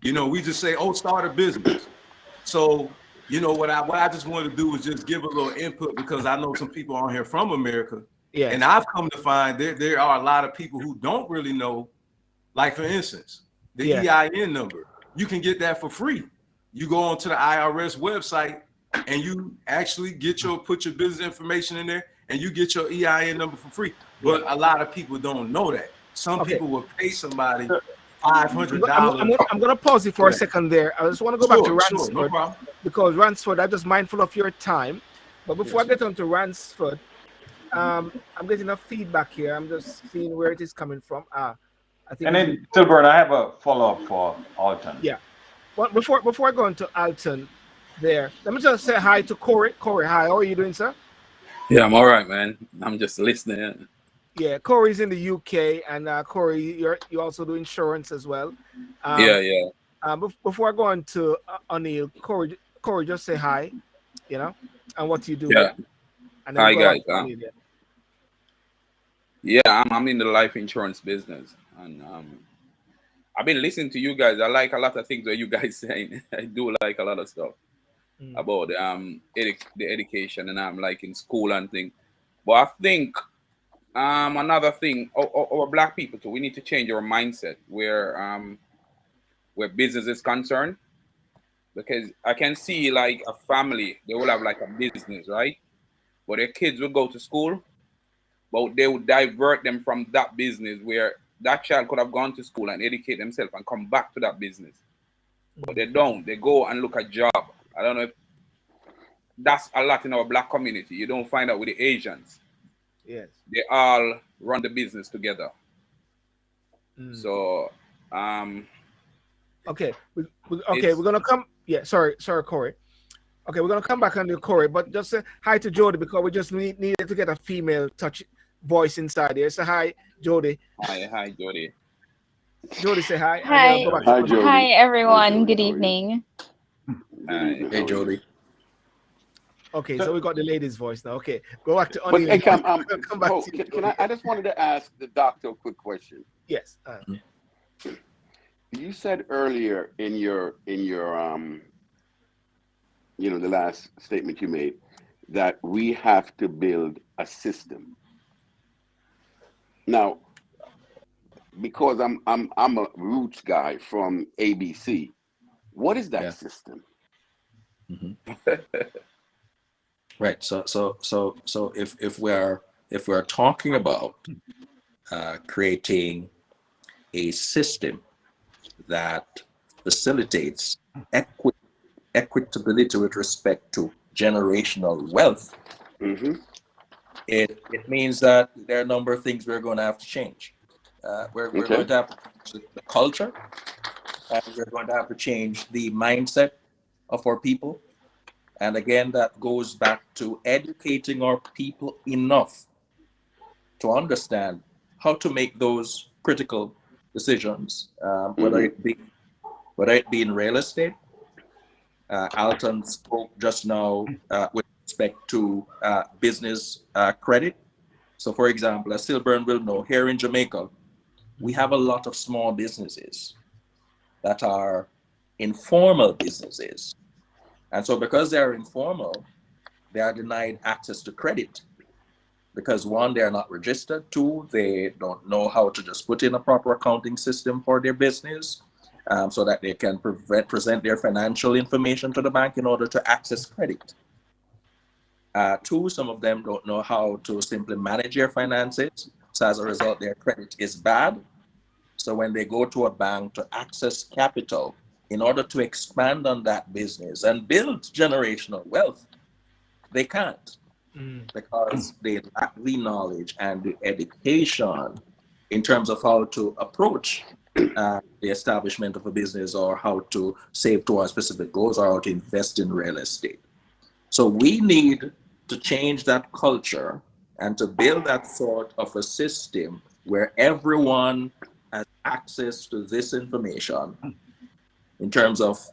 you know, we just say, oh, start a business. So, you know, what I just wanted to do was just give a little input, because I know some people on here from America. Yeah. And I've come to find there are a lot of people who don't really know, like, for instance, the EIN number. You can get that for free. You go onto the IRS website and you actually put your business information in there and you get your EIN number for free. But a lot of people don't know that. Some people will pay somebody $500. I'm going to pause it for a second there. I just want to go back to Ransford, no problem. Because Ransford, I'm just mindful of your time. But before I get on to Ransford, I'm getting a feedback here. I'm just seeing where it is coming from. I think. And then, Tilburn, I have a follow-up for Alton. Yeah. Well, before I go into Alton, there, let me just say hi to Corey. Corey, hi. How are you doing, sir? Yeah, I'm all right, man. I'm just listening. Yeah, Corey's in the UK, and Corey, you also do insurance as well. Yeah. Before I go on to O'Neill, Corey, just say hi, you know, and what you do. Yeah. And then hi, guys. I'm in the life insurance business, and I've been listening to you guys. I like a lot of things that you guys saying. I do like a lot of stuff about the education, and I'm like in school and things. But I think another thing, our Black people too, we need to change our mindset where where business is concerned, because I can see like a family, they will have like a business, right? But their kids will go to school, but they would divert them from that business where that child could have gone to school and educate themselves and come back to that business. But they don't. They go and look at job. I don't know if that's a lot in our black community. You don't find out with the Asians. Yes. They all run the business together. So okay, we're gonna come. Yeah, sorry, Corey. Okay, we're gonna come back on you, Corey, but just say hi to Jody because we just needed to get a female touch voice inside here. So hi, Jody. Hi, Jody. Jody, say hi. Hi, Hi, Jody. hi everyone. Hi, Jody. Good evening. Hi. Hey, Jody. Okay, so we got the lady's voice now. Okay, go back to But O'Neal. hey, come back oh, to you. can I just wanted to ask the doctor a quick question. Yes. You said earlier in your the last statement you made that we have to build a system. Now, because I'm a roots guy from ABC, what is that system? Right. So if we're talking about creating a system that facilitates equitability with respect to generational wealth, it means that there are a number of things we're going to have to change. We're going to have to change the culture, and we're going to have to change the mindset of our people. And again, that goes back to educating our people enough to understand how to make those critical decisions, whether it be in real estate. Alton spoke just now with respect to business credit. So, for example, as Silburn will know, here in Jamaica, we have a lot of small businesses that are informal businesses. And so because they're informal, they are denied access to credit because one, they're not registered. Two, they don't know how to just put in a proper accounting system for their business so that they can present their financial information to the bank in order to access credit. Two, some of them don't know how to simply manage their finances. So as a result, their credit is bad. So when they go to a bank to access capital, in order to expand on that business and build generational wealth, they can't because they lack the knowledge and the education in terms of how to approach the establishment of a business or how to save towards specific goals or how to invest in real estate. So we need to change that culture and to build that sort of a system where everyone has access to this information in terms of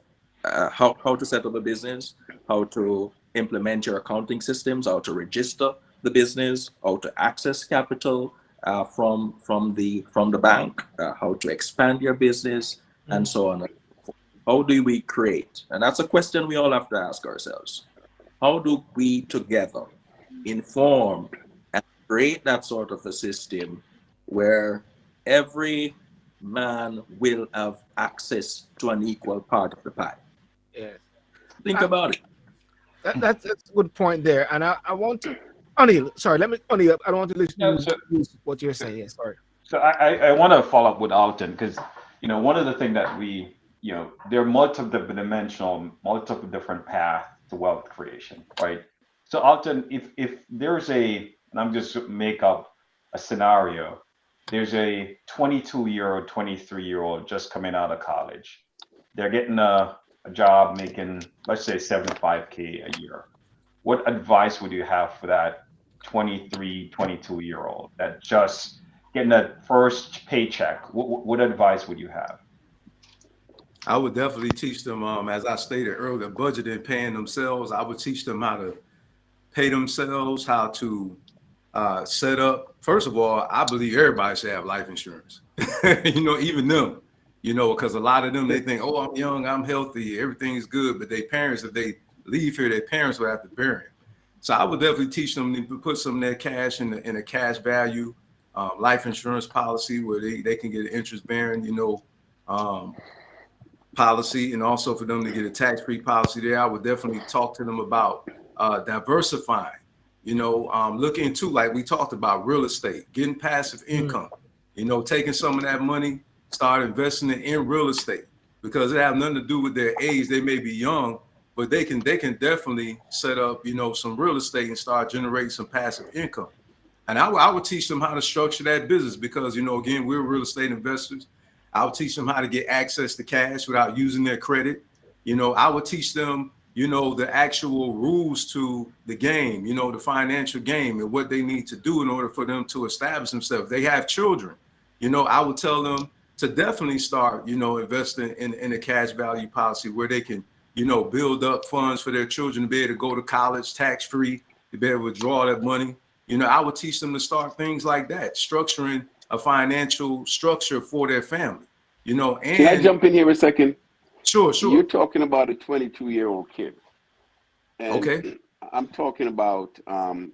how to set up a business, how to implement your accounting systems, how to register the business, how to access capital from the bank, how to expand your business, and so on. How do we create? And that's a question we all have to ask ourselves. How do we together inform and create that sort of a system where every man will have access to an equal part of the pie? Yes. Think about it. That's a good point there. And I want to, O'Neal, sorry, O'Neal, I don't want to listen to what you're saying. Yeah, sorry. So I want to follow up with Alton because, one of the things that we, there are multiple different paths to wealth creation, right? So Alton, if there's and I'm just make up a scenario, there's a 22-year-old, 23-year-old just coming out of college. They're getting a job making, let's say, $75K a year. What advice would you have for that 23, 22-year-old that just getting that first paycheck? What advice would you have? I would definitely teach them, as I stated earlier, budgeting, paying themselves. I would teach them how to pay themselves, how to set up. First of all, I believe everybody should have life insurance. Even them, because a lot of them, they think, oh, I'm young, I'm healthy, everything's good. But their parents, if they leave here, their parents will have to bury them. So I would definitely teach them to put some of their cash in a cash value life insurance policy where they can get an interest bearing, policy, and also for them to get a tax-free policy there. I would definitely talk to them about diversifying, looking into, like we talked about, real estate, getting passive income, taking some of that money, start investing it in real estate, because it have nothing to do with their age. They may be young, but they can definitely set up, some real estate and start generating some passive income. And I would teach them how to structure that business, because, again, we're real estate investors. I would teach them how to get access to cash without using their credit. I would teach them, the actual rules to the game, the financial game, and what they need to do in order for them to establish themselves. They have children, I would tell them to definitely start, investing in a cash value policy where they can, build up funds for their children to be able to go to college tax-free, to be able to withdraw that money. I would teach them to start things like that, structuring a financial structure for their family, and Can I jump in here a second? Sure. You're talking about a 22-year-old kid. And Okay. I'm talking about, I'm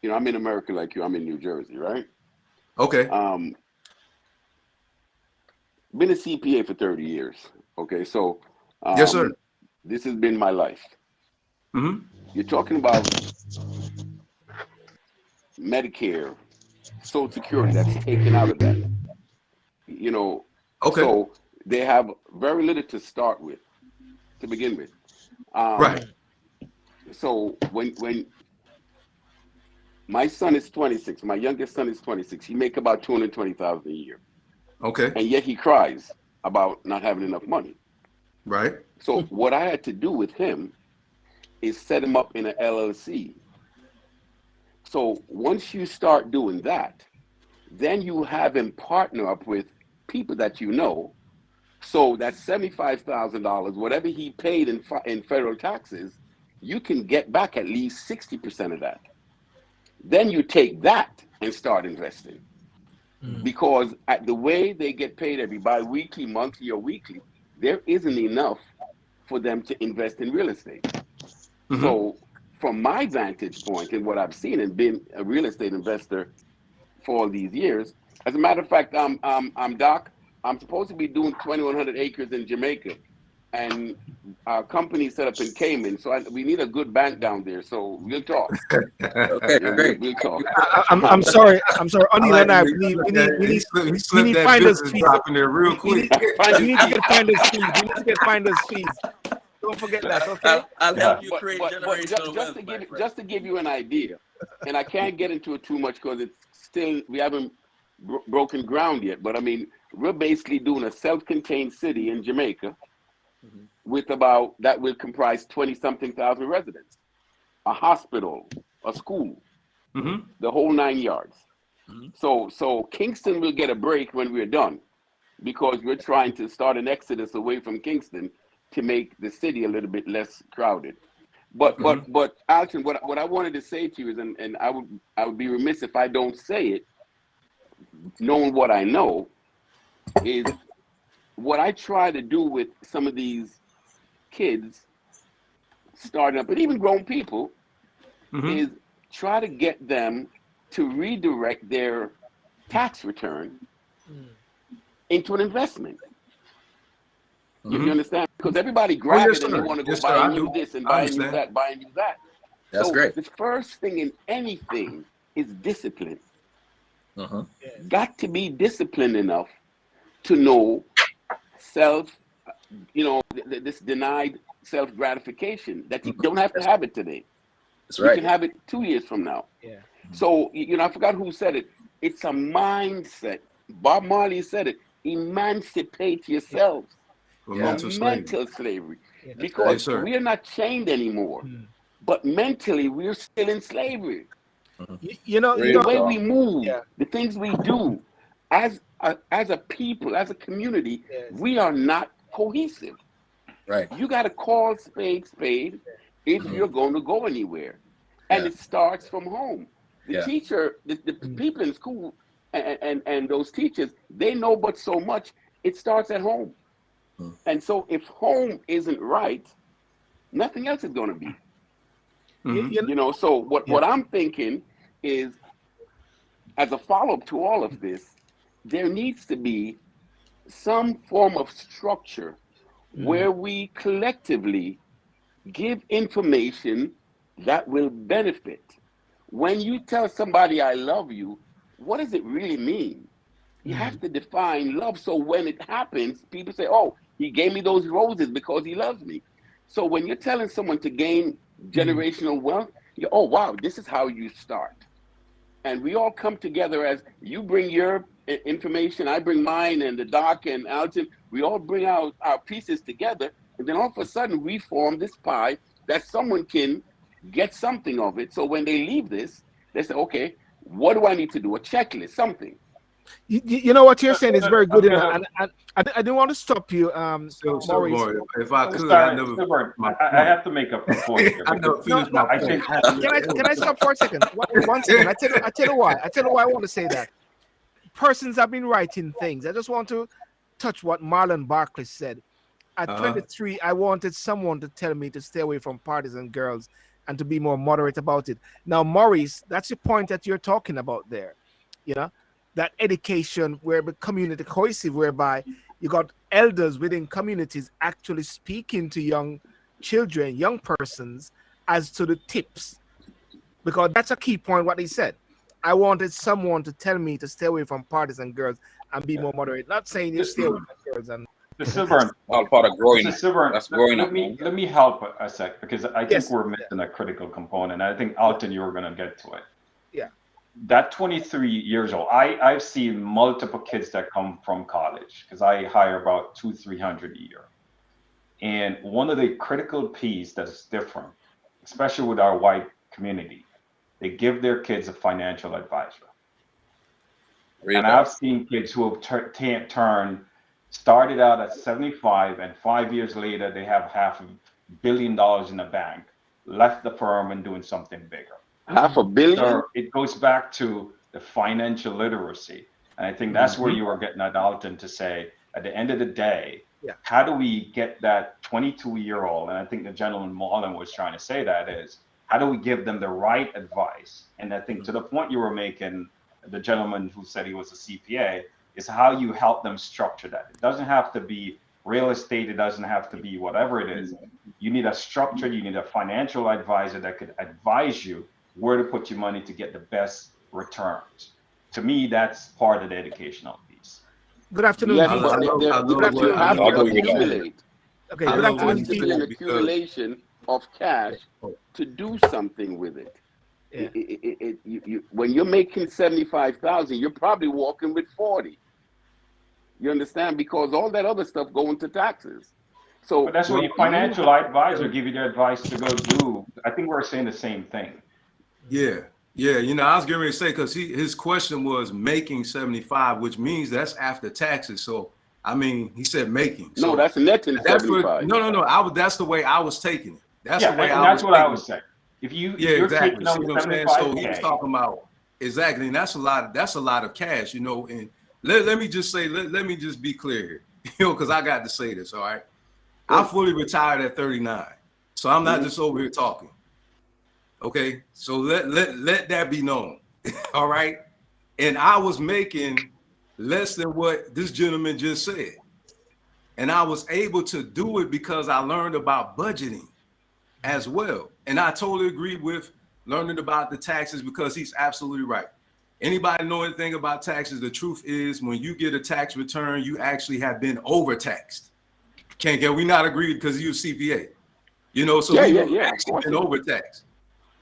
in America like you, I'm in New Jersey, right? Okay. Been a CPA for 30 years. Okay. So, Yes, sir. This has been my life. Mm-hmm. You're talking about Medicare, Social Security that's taken out of that. Okay. So they have very little to start with, to begin with. Right. So when my son is 26, my youngest son is 26, he make about $220,000 a year. Okay. And yet he cries about not having enough money. Right. So what I had to do with him is set him up in an LLC. So once you start doing that, then you have him partner up with people that you know. So that's $75,000, whatever he paid in federal taxes, you can get back at least 60% of that. Then you take that and start investing. Because at the way they get paid every bi-weekly, monthly, or weekly, there isn't enough for them to invest in real estate. Mm-hmm. So from my vantage point and what I've seen and been a real estate investor for all these years, as a matter of fact, I'm Doc. I'm supposed to be doing 2,100 acres in Jamaica, and our company set up in Cayman. So we need a good bank down there. So we'll talk. Okay, great. We'll talk. I'm sorry. Anil and I, we he slipped need that finder's business fees. drop in there real quick. We need to get finder's fees. We need to get finder's fees. Don't forget that, okay? I'll help you But create generational wealth. just to give you an idea, and I can't get into it too much because it's still, we haven't broken ground yet. But I mean, we're basically doing a self-contained city in Jamaica with about, that will comprise 20-something thousand residents, a hospital, a school, the whole 9 yards. So Kingston will get a break when we're done, because we're trying to start an exodus away from Kingston to make the city a little bit less crowded. But Alton, what I wanted to say to you is, and I would be remiss if I don't say it, knowing what I know, is what I try to do with some of these kids starting up, and even grown people, is try to get them to redirect their tax return into an investment. You understand? Because everybody grabs it and they want to go buy you this and buy you that, buy you that. That's great. The first thing in anything is discipline. Got to be disciplined enough to know this denied self-gratification, that you don't have to have it today. That's right. You can have it 2 years from now. Yeah. So, I forgot who said it. It's a mindset. Bob Marley said it. Emancipate yourselves from mental slavery. Yeah, because we are not chained anymore. But mentally, we're still in slavery. The way we move, the things we do, as a people, as a community, we are not cohesive. Right. You got to call spade if you're going to go anywhere. And it starts from home. The teacher, the people in school and those teachers, they know but so much. It starts at home. And so if home isn't right, nothing else is going to be. So what I'm thinking is, as a follow-up to all of this, there needs to be some form of structure where we collectively give information that will benefit. When you tell somebody I love you, what does it really mean? You have to define love. So when it happens, people say, oh, he gave me those roses because he loves me. So when you're telling someone to gain generational wealth, oh, wow, this is how you start. And we all come together as you bring your information, I bring mine, and the doc and Alton, we all bring our pieces together. And then all of a sudden we form this pie that someone can get something of it. So when they leave this, they say, okay, what do I need to do? A checklist, something. You know what you're saying is very good, and I didn't want to stop you, Maurice. If I could, I have to make a point here. I never finished my point. Can I stop for a second? One second. I tell you why. I tell you why I want to say that. Persons have been writing things. I just want to touch what Marlon Barkley said. At 23, I wanted someone to tell me to stay away from parties and girls and to be more moderate about it. Now, Maurice, that's the point that you're talking about there. You know, that education where the community cohesive, whereby you got elders within communities actually speaking to young children, young persons, as to the tips, because that's a key point. What he said, I wanted someone to tell me to stay away from parties and girls and be more moderate. Not saying you stay away from girls and. All part of growing. That's growing up. Let me help a sec, because I think we're missing a critical component. I think Alton, you were going to get to it. Yeah. That 23 years old, I've seen multiple kids that come from college, because I hire about 200-300 a year. And one of the critical piece that's different, especially with our white community, they give their kids a financial advisor. And I've seen kids who have started out at 75, and 5 years later, they have $500 million in the bank, left the firm and doing something bigger. $500 million? So it goes back to the financial literacy. And I think that's where you were getting at, Alton, to say, at the end of the day, how do we get that 22-year-old, and I think the gentleman Marlon was trying to say that is, how do we give them the right advice? And I think to the point you were making, the gentleman who said he was a CPA, is how you help them structure that. It doesn't have to be real estate. It doesn't have to be whatever it is. You need a structure. You need a financial advisor that could advise you where to put your money to get the best returns. To me, that's part of the educational piece. Good afternoon. Yes, you have to accumulate. Okay, good afternoon. There has to be an accumulation of cash to do something with it. When you're making 75,000, you're probably walking with 40. You understand? Because all that other stuff going to taxes. So but that's what your financial advisor give you the advice to go do. I think we're saying the same thing. Yeah. You know, I was getting ready to say, because his question was making 75, which means that's after taxes. So I mean, he said making. So no, that's netting 75. No. That's the way I was taking it. That's the way that's what I was saying. If you're exactly. taking on 75K. So he was talking about exactly, and that's a lot of cash, you know. And let me just say, let me just be clear here, you know, because I got to say this. All right, I fully retired at 39, so I'm not just over here talking. Okay, so let that be known. All right, and I was making less than what this gentleman just said, and I was able to do it because I learned about budgeting as well. And I totally agree with learning about the taxes, because he's absolutely right. Anybody know anything about taxes? The truth is, when you get a tax return, you actually have been overtaxed. Can we not agree because you're a CPA? You know, so you've actually been overtaxed.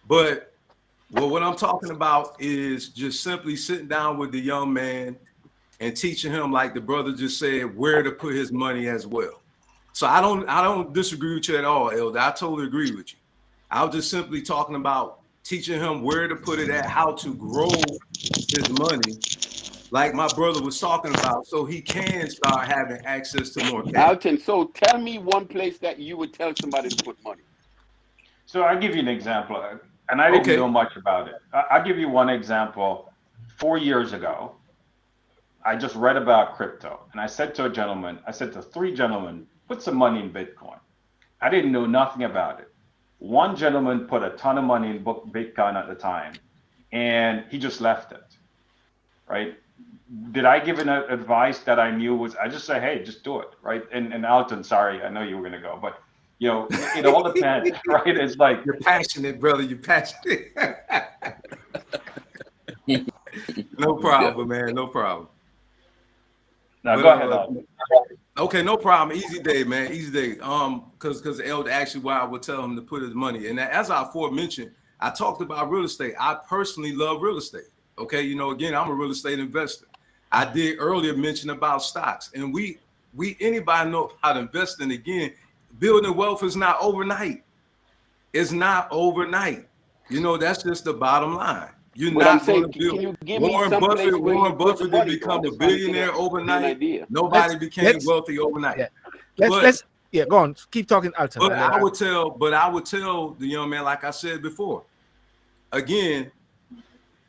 But what I'm talking about is just simply sitting down with the young man and teaching him, like the brother just said, where to put his money as well. So I don't disagree with you at all, Elder. I totally agree with you. I was just simply talking about teaching him where to put it at, how to grow his money, like my brother was talking about, so he can start having access to more cash. Alton, so tell me one place that you would tell somebody to put money. So I'll give you an example, and I didn't know much about it. I'll give you one example. 4 years ago, I just read about crypto, and I said to three gentlemen, put some money in Bitcoin. I didn't know nothing about it. One gentleman put a ton of money in Bitcoin at the time, and he just left it, right? did I give an advice that I knew was, I just say, hey, just do it, right? And Alton, sorry, I know you were going to go, but it all depends, right? It's like, you're passionate, brother. You're passionate. No problem, man. No problem. No, go ahead, Alton. Okay, no problem. Easy day, man. Easy day. Because the elder asked you why I would tell him to put his money. And as I aforementioned, I talked about real estate. I personally love real estate. Okay, again, I'm a real estate investor. I did earlier mention about stocks, and we anybody know how to invest in. Again, building wealth is not overnight. It's not overnight. That's just the bottom line. You're not going to build. Warren Buffett didn't become a billionaire overnight. Nobody became wealthy overnight. Yeah. Go on. Keep talking, Alton. But I would tell the young man, like I said before. Again,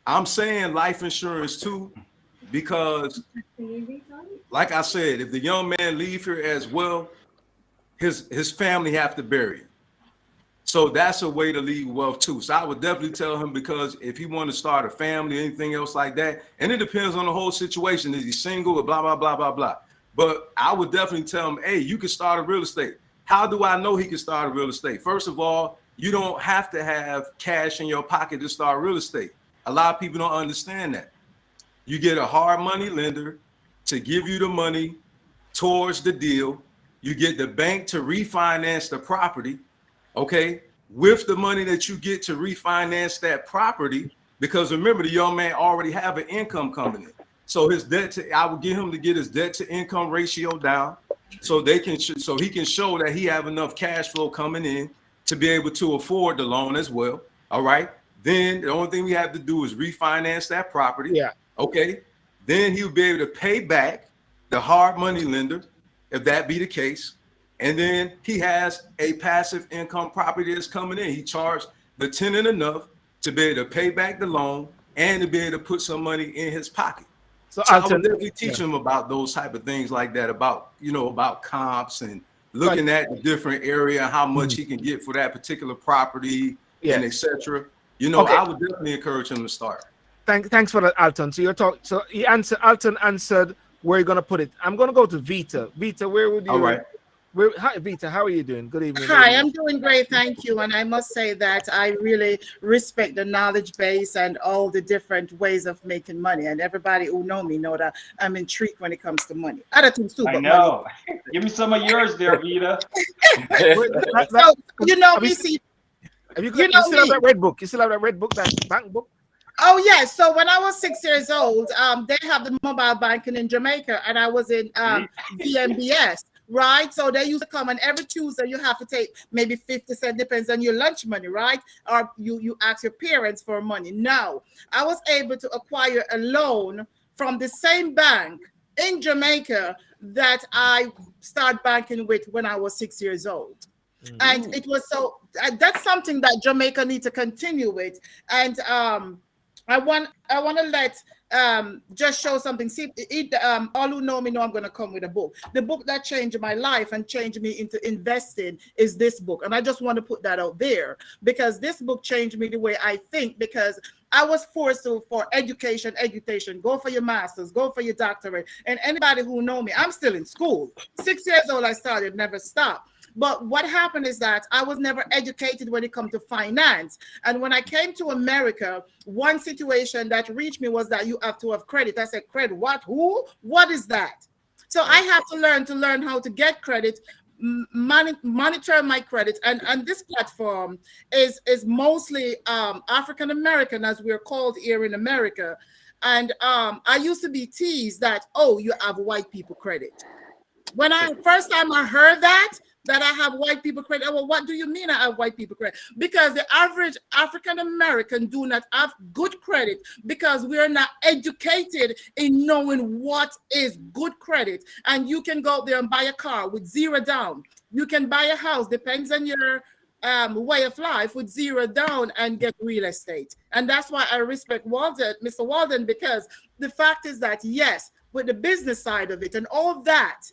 I'm saying life insurance too, because, like I said, if the young man leave here as well, his family have to bury him. So that's a way to leave wealth too. So I would definitely tell him, because if he want to start a family, anything else like that, and it depends on the whole situation. Is he single or blah, blah, blah, blah, blah. But I would definitely tell him, hey, you can start a real estate. How do I know he can start a real estate? First of all, you don't have to have cash in your pocket to start real estate. A lot of people don't understand that. You get a hard money lender to give you the money towards the deal. You get the bank to refinance the property. Okay, with the money that you get to refinance that property, because remember, the young man already have an income coming in. So I would get him to get his debt to income ratio down, so he can show that he have enough cash flow coming in to be able to afford the loan as well. All right. Then the only thing we have to do is refinance that property. Yeah. Okay. Then he'll be able to pay back the hard money lender, if that be the case. And then he has a passive income property that's coming in. He charged the tenant enough to be able to pay back the loan and to be able to put some money in his pocket. So I would definitely teach him about those type of things like that, about comps and looking at the different area, how much he can get for that particular property, and etc. I would definitely encourage him to start. Thanks for that, Alton. So Alton answered where you're gonna put it. I'm gonna go to Vita. Vita, where would you? All right. Hi, Vita, how are you doing? Good evening. Hi, I'm doing great, thank you. And I must say that I really respect the knowledge base and all the different ways of making money. And everybody who know me know that I'm intrigued when it comes to money. Other things too, I know. Money. Give me some of yours there, Vita. So, we see. You still have that red book? You still have that red book, that bank book? Oh yeah. So when I was 6 years old, they have the mobile banking in Jamaica, and I was in VMBS. Right, so they used to come, and every Tuesday you have to take maybe 50 cents, depends on your lunch money, right? Or you ask your parents for money. Now, I was able to acquire a loan from the same bank in Jamaica that I started banking with when I was 6 years old. And it was that's something that Jamaica need to continue with. And I want to let just show something. See, all who know me know I'm going to come with a book. The book that changed my life and changed me into investing is this book. And I just want to put that out there, because this book changed me the way I think, because I was forced for education, go for your master's, go for your doctorate. And anybody who know me, I'm still in school. 6 years old, I started, never stopped. But what happened is that I was never educated when it comes to finance. And when I came to America, one situation that reached me was that you have to have credit. I said, credit, what? Who? What is that? So I had to learn how to get credit, monitor my credit. And this platform is mostly African American, as we're called here in America. And I used to be teased that, oh, you have white people credit. When first time I heard that I have white people credit. Well, what do you mean I have white people credit? Because the average African American do not have good credit, because we are not educated in knowing what is good credit. And you can go out there and buy a car with zero down. You can buy a house, depends on your way of life, with zero down and get real estate. And that's why I respect Mr. Walden, because the fact is that, yes, with the business side of it and all that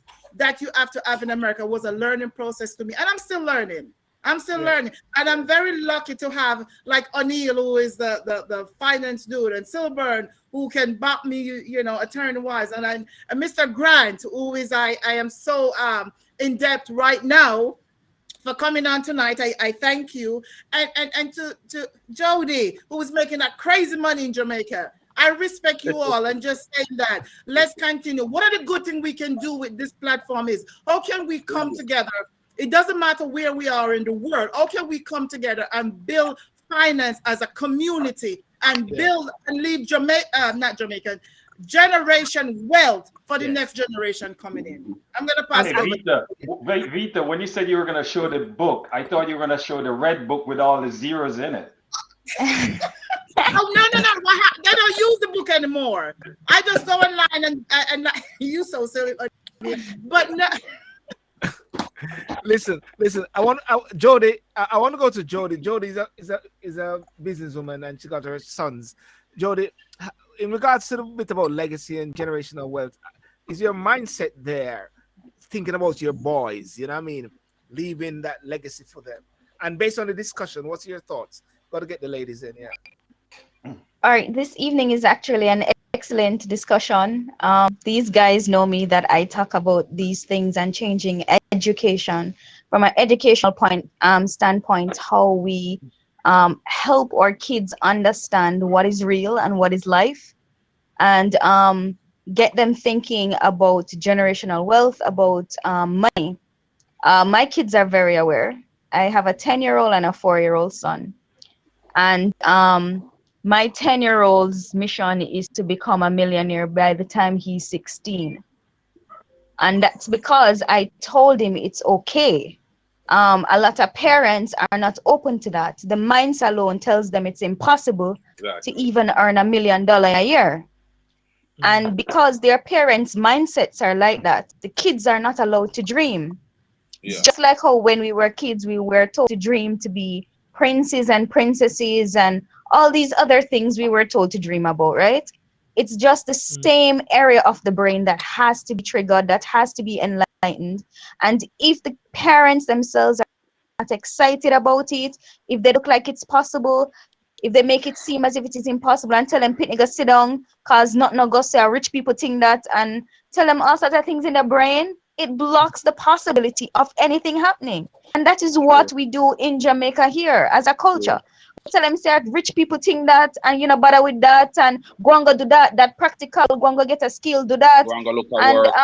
you have to have in America was a learning process to me. And I'm still learning. I'm still learning. And I'm very lucky to have like O'Neill, who is the finance dude, and Silburn, who can back me, you know, attorney-wise. And Mr. Grant, who is, I am so in depth right now for coming on tonight. I thank you. And to Jody, who is making that crazy money in Jamaica. I respect you all, and just saying that. Let's continue. What are the good things we can do with this platform is, how can we come together? It doesn't matter where we are in the world. How can we come together and build finance as a community and build and leave not Jamaican, generation wealth for the next generation coming in? I'm going to pass it over. Vita, when you said you were going to show the book, I thought you were going to show the red book with all the zeros in it. Oh, no. They don't use the book anymore. I just go online and you so silly. But no. Listen. I want Jody. I want to go to Jody. Jody is a businesswoman, and she got her sons. Jody, in regards to the bit about legacy and generational wealth, is your mindset there thinking about your boys? You know what I mean, leaving that legacy for them. And based on the discussion, what's your thoughts? Got to get the ladies in, All right, this evening is actually an excellent discussion. These guys know me that I talk about these things and changing education from an educational standpoint, how we help our kids understand what is real and what is life, and get them thinking about generational wealth, about money. My kids are very aware. I have a 10-year-old and a 4-year-old son. And my 10-year-old's mission is to become a millionaire by the time he's 16. And that's because I told him it's okay. A lot of parents are not open to that. The mindset alone tells them it's impossible to even earn $1 million a year. And because their parents' mindsets are like that, the kids are not allowed to dream. It's just like how when we were kids, we were told to dream to be princes and princesses and all these other things we were told to dream about, right? It's just the same area of the brain that has to be triggered, that has to be enlightened. And if the parents themselves are not excited about it, if they look like it's possible, if they make it seem as if it is impossible, and tell them, Pitney, go sit down, cause not no go say rich people think that, and tell them all sorts of things in their brain, it blocks the possibility of anything happening. And that is what we do in Jamaica here as a culture. Tell them, say, rich people think that, and you know, bother with that, and go and go do that practical, go and go get a skill, do that. Go and go look at work.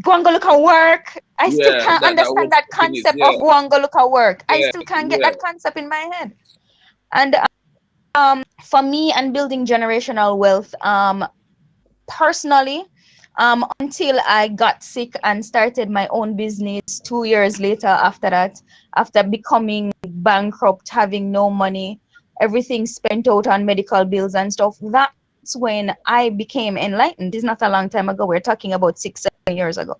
Go and go look at work. I still can't understand that concept of go and go look at work. I still can't get that concept in my head. And for me and building generational wealth, personally, until I got sick and started my own business 2 years later after that, after becoming bankrupt, having no money, everything spent out on medical bills and stuff, that's when I became enlightened. It's not a long time ago. We're talking about 6-7 years ago,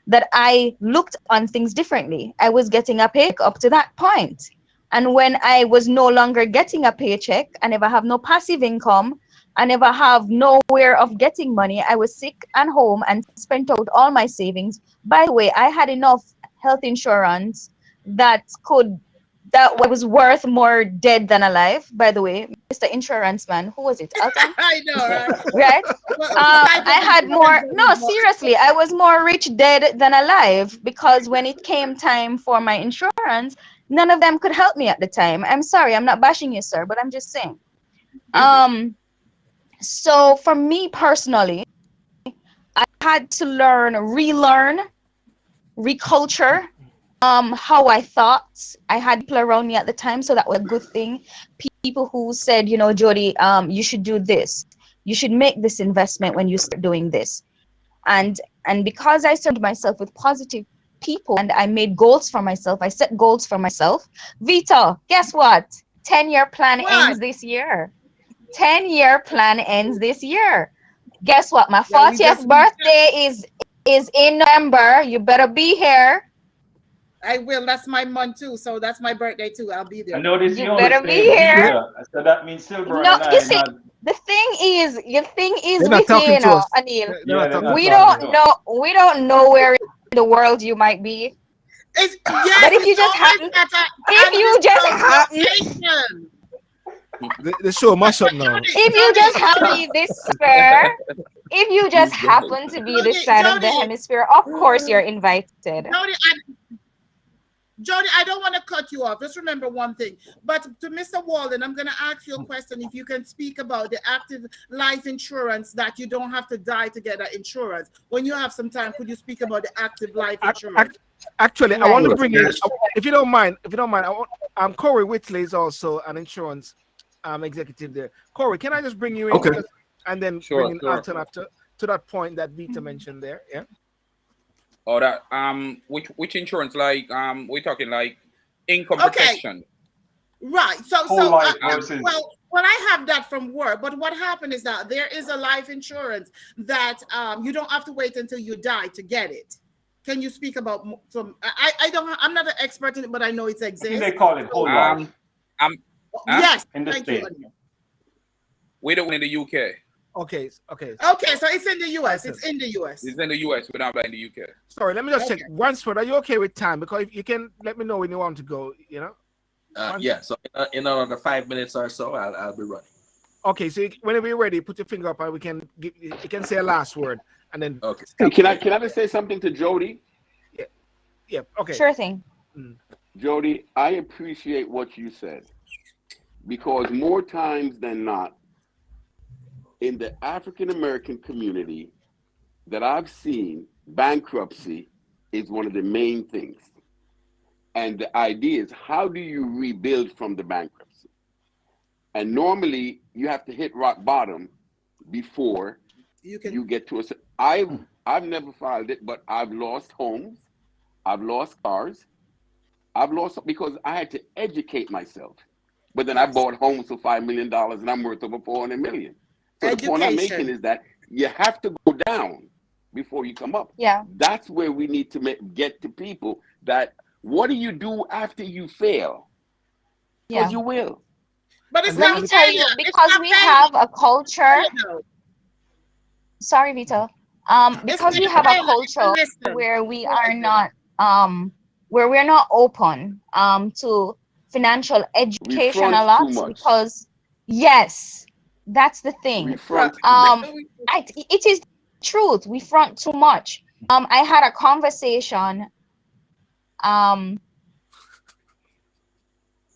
that I looked on things differently. I was getting a paycheck up to that point. And when I was no longer getting a paycheck, I never have no passive income, I never have nowhere of getting money. I was sick and home and spent out all my savings. By the way, I had enough health insurance that was worth more dead than alive. By the way, Mr. Insurance Man, who was it? Alton? I know, right? Right? I had more. No, seriously, I was more rich dead than alive, because when it came time for my insurance, none of them could help me at the time. I'm sorry, I'm not bashing you, sir, but I'm just saying. So for me personally, I had to relearn, reculture how I thought. I had people around me at the time, so that was a good thing. People who said, you know, Jody, you should do this. You should make this investment when you start doing this. And because I surrounded myself with positive people and I made goals for myself, I set goals for myself. Vito, guess what? 10-year plan ends this year. 10-year plan ends this year. Guess what? My 40th birthday is in November. You better be here. I will. That's my month too. So that's my birthday too. I'll be there. I noticed you better be here. So that means Silver. No, you see, the thing is with you, Anil. We don't know where in the world you might be. It's, yes, But if it's you just always happen, if you just happen, conversation. The show mash up now. if you just happen to be this fair, if you just happen to be this side of the hemisphere, of course you're invited. Jody, I don't want to cut you off. Just remember one thing. But to Mr. Walden, I'm going to ask you a question. If you can speak about the active life insurance that you don't have to die to get that insurance. When you have some time, could you speak about the active life insurance? Actually, I want to bring in, if you don't mind, Corey Whitley is also an insurance executive there. Corey, can I just bring you in? Okay. And then bring in Alton after to that point that Vita mentioned there. Yeah. Or that which insurance, like we're talking like income protection. Right. So versus... well, I have that from work, but what happened is that there is a life insurance that you don't have to wait until you die to get it. Can you speak about some? I'm not an expert in it, but I know it exists. They call it whole life. Yes, in the States. We don't in the UK. Okay. So it's in the US. It's in the US. It's in the US. We're not in the UK. Sorry, let me just check. Wansford, are you okay with time? Because if you can let me know when you want to go, you know? Yeah, so in another 5 minutes or so, I'll be running. Okay, so whenever you're ready, put your finger up and you can say a last word and then. Okay. Hey, can I just say something to Jody? Yeah. Okay. Sure thing. Jody, I appreciate what you said, because more times than not, in the African American community that I've seen, bankruptcy is one of the main things. And the idea is, how do you rebuild from the bankruptcy? And normally you have to hit rock bottom before you get to I've never filed it, but I've lost homes, I've lost cars, I've lost because I had to educate myself. But then I bought homes for $5 million and I'm worth over $400 million. So the point I'm making is that you have to go down before you come up. Yeah. That's where we need to get to people that, what do you do after you fail? Because you will. But it's let me tell you, because we have a culture. Sorry, Vito. Because we have a culture where we are not where we're not open to financial education a lot, because yes, that's the thing. It is truth. We front too much. I had a conversation.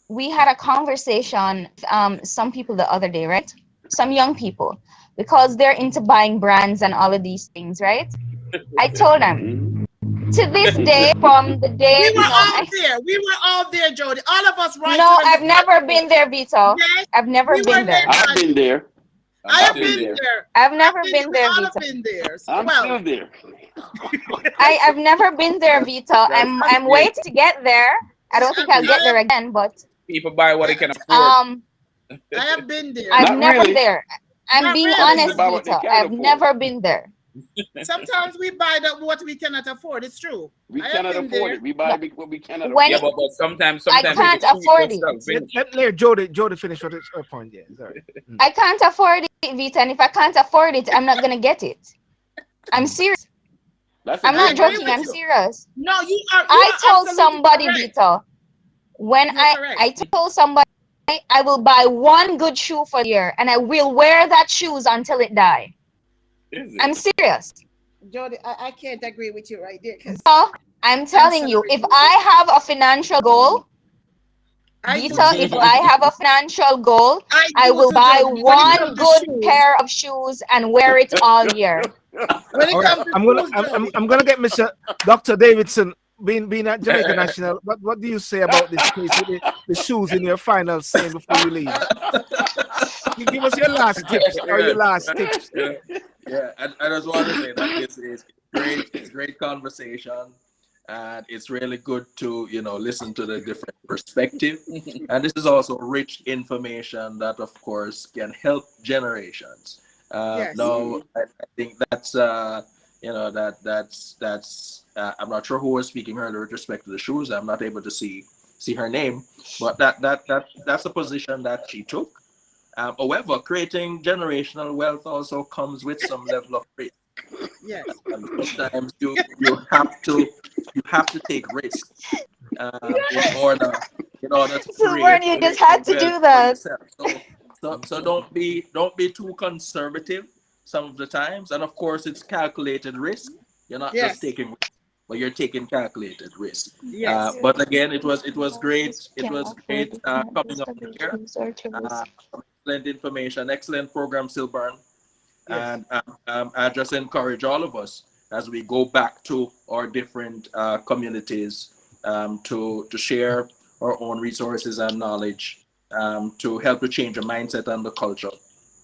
We had a conversation with some people the other day, right? Some young people, because they're into buying brands and all of these things, right? I told them, to this day, from the day we were all there, Jody. All of us, right? No, I've never been there, Vito. I've never been there. I've been there. I have been there. I've never been there, Vito. I'm still there. I've never been there, Vito. I'm waiting to get there. I don't think I'll get there again, but people buy what they can afford. I have been there. I've never been there. I'm being honest, Vito. I've never been there. Sometimes we buy what we cannot afford. It's true. We cannot afford it. We buy what we cannot afford. Yeah, but sometimes I can't afford it. Let Jody finish what her point. Yeah, sorry. I can't afford it, Vita, and if I can't afford it, I'm not gonna get it. I'm serious. I'm not joking. I'm serious. No, you are. I told somebody, Vito, when I told somebody I will buy one good shoe for the year, and I will wear that shoes until it die. I'm serious. Jody, I can't agree with you right there. So, I'm telling you, if I have a financial goal, Vita, if I have a financial goal, I will buy one good pair of shoes and wear it all year. I'm gonna get Mr. Dr. Davidson, being at Jamaica National. What do you say about this case with the shoes in your final saying before you leave? You give us your last tips or your last tips. Yeah, I just want to say that it's great. It's great conversation, and it's really good to listen to the different perspective. And this is also rich information that, of course, can help generations. Now, I think that's that's I'm not sure who was speaking earlier with respect to the shoes. I'm not able to see her name, but that's a position that she took. However, creating generational wealth also comes with some level of risk. Yes. And sometimes you have to take risks in order to Silver, create you just had to wealth do for that. yourself. So don't be too conservative some of the times. And of course, it's calculated risk. You're not just Yes. taking risk, but you're taking calculated risk. Yes. But again, it was great. It was great coming up here. Excellent information, excellent program, Silburn. Yes. And I just encourage all of us as we go back to our different communities to share our own resources and knowledge, to help to change the mindset and the culture,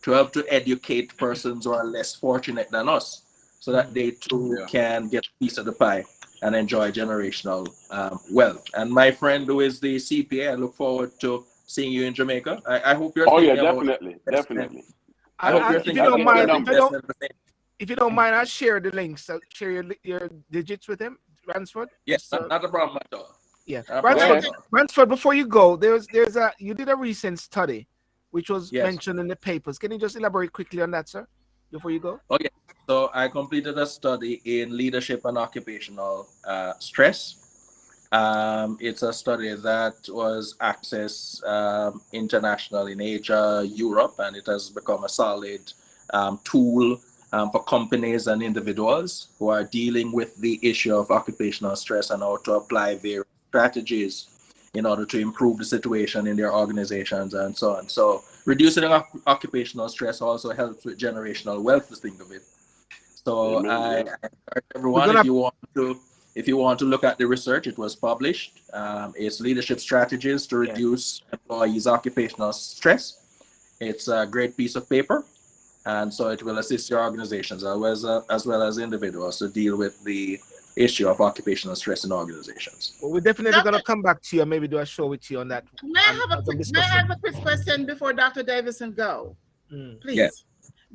to help to educate persons who are less fortunate than us, so that they too can get a piece of the pie and enjoy generational wealth. And my friend who is the CPA, I look forward to seeing you in Jamaica. I hope you're Oh yeah, thinking about definitely. I hope you're If you thinking don't about mind, the investment. if you don't mind, I'll share the links. So share your digits with him, Ransford. Yes, Just, not a problem at all. yeah, Not a problem Ransford. at all. Ransford. Before you go, there's a you did a recent study, which was Yes. mentioned in the papers. Can you just elaborate quickly on that, sir, before you go? Okay, so I completed a study in leadership and occupational stress. It's a study that was accessed international in Asia, Europe, and it has become a solid tool for companies and individuals who are dealing with the issue of occupational stress and how to apply various strategies in order to improve the situation in their organizations and so on. So reducing occupational stress also helps with generational wealth, to think of it. So Amen, I encourage everyone, gonna- if you want to look at the research, it was published. It's leadership strategies to reduce employees' occupational stress. It's a great piece of paper, and so it will assist your organizations as well as individuals to deal with the issue of occupational stress in organizations. Well, we're definitely going to come back to you and maybe do a show with you on that. May I have a quick question before Dr. Davison go? Please. Yes.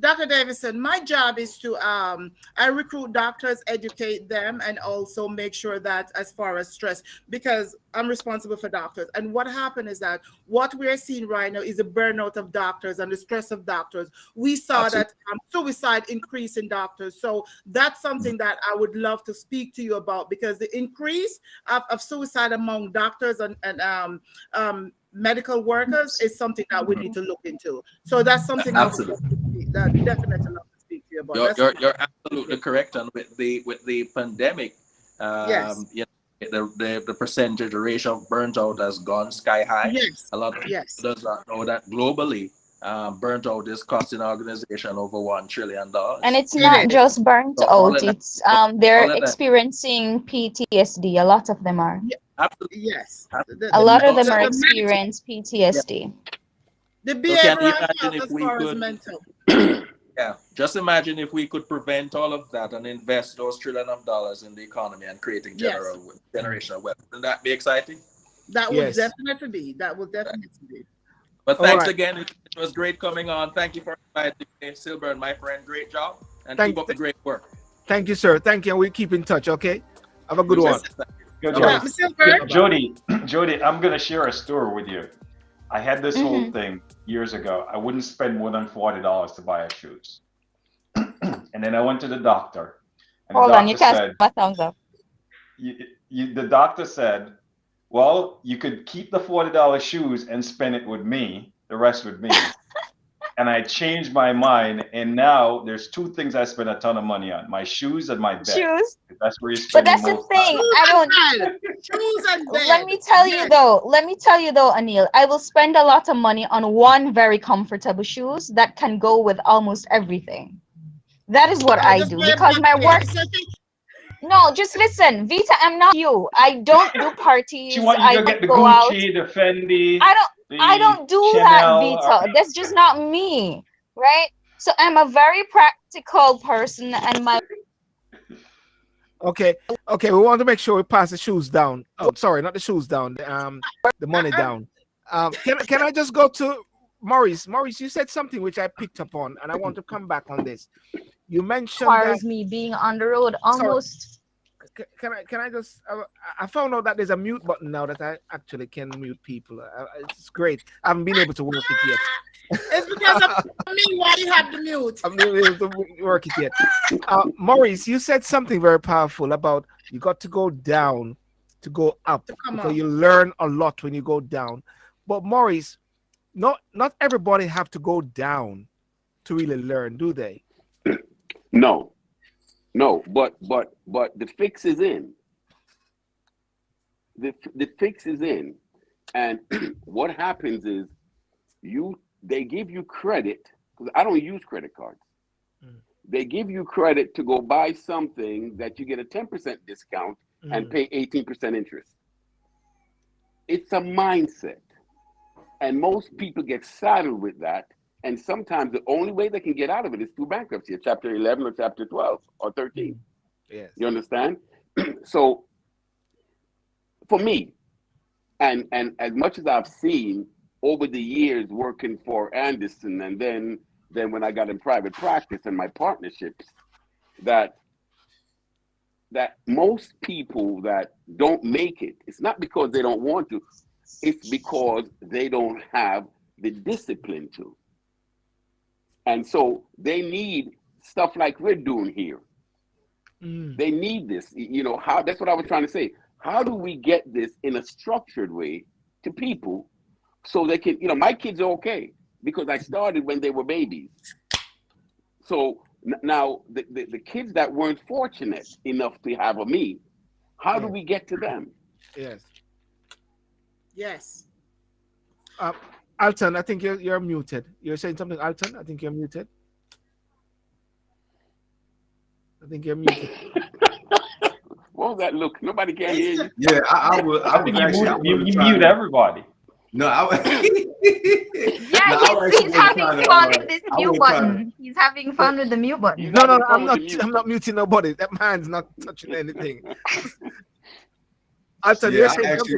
Dr. Davison, my job is to I recruit doctors, educate them, and also make sure that as far as stress, because I'm responsible for doctors. And what happened is that what we are seeing right now is the burnout of doctors and the stress of doctors. We saw Absolutely. that suicide increase in doctors. So that's something that I would love to speak to you about, because the increase of suicide among doctors and medical workers is something that we need to look into. So that's something that definitely love to speak to you about. You're absolutely correct. And with the pandemic, Yes. you know, the percentage, the ratio of burnt out has gone sky high. Yes. A lot of people does not know that globally, burnt out is costing an organization over $1 trillion. And it's not just burnt all out, of that- it's they're all of that- experiencing PTSD. A lot of them are. Absolutely. Yes. A lot of them the are mental- experiencing PTSD. The can you behavioral imagine health if as we far as could- mental. Yeah, just imagine if we could prevent all of that and invest those $1 trillion in the economy and creating generational wealth. Wouldn't that be exciting? That would Yes. definitely be. That would definitely be. But All thanks right. again. It was great coming on. Thank you for inviting me, Silburn, my friend. Great job. And Thank- keep up the great work. Thank you, sir. Thank you. And we'll keep in touch, okay? Have a good one. Good All job. right. Silver, Jody, I'm gonna share a story with you. I had this whole Mhm. thing years ago. I wouldn't spend more than $40 to buy a shoes. And then I went to the doctor. And Hold the on, you doctor can't said, my thumbs up. the doctor said, well, you could keep the $40 shoes and spend it with me, the rest with me. And I changed my mind, and now there's two things I spend a ton of money on: my shoes and my bed. Shoes. That's where you But spend that's the the most thing. time. I don't shoes and bed. let me tell you though, Anil, I will spend a lot of money on one very comfortable shoes that can go with almost everything. That is what I Just do wear because my black work. pants. No, just listen, Vita. I'm not you. I don't do parties. She want you I to don't get the go out. Gucci, the Fendi. I don't do that, Chanel, Vita. That's just not me, right? So I'm a very practical person, and my Okay. Okay. We want to make sure we pass the shoes down. Oh, sorry, not the shoes down. The money down. Can I just go to Maurice? Maurice, you said something which I picked up on, and I want to come back on this. You mentioned requires that. me being on the road almost. Can I just? I found out that there's a mute button now that I actually can mute people. It's great. I haven't been able to work it yet. It's because of me why you have the mute. I'm not able to work it yet. Maurice, you said something very powerful about you got to go down to go up because you learn a lot when you go down. But Maurice, not everybody have to go down to really learn, do they? No, but the fix is in. The fix is in, and what happens is they give you credit, because I don't use credit cards. They give you credit to go buy something that you get a 10% discount and pay 18% interest. It's a mindset, and most people get saddled with that. And sometimes the only way they can get out of it is through bankruptcy, or Chapter 11 or Chapter 12 or 13. Yes. You understand? So for me, and as much as I've seen over the years working for Anderson, and then when I got in private practice and my partnerships, that most people that don't make it, it's not because they don't want to, it's because they don't have the discipline to. And so they need stuff like we're doing here. They need this. How? That's what I was trying to say. How do we get this in a structured way to people so they can, my kids are okay because I started when they were babies. So now the kids that weren't fortunate enough to have me, how do we get to them? Yes. Yes. Alton, I think you're muted. You're saying something, Alton? I think you're muted. What was that look? Nobody can hear you. Yeah, I would mute everybody. No, he's having fun with this mute button. He's having fun with the mute button. No, I'm not muting nobody. That man's not touching anything. Alton,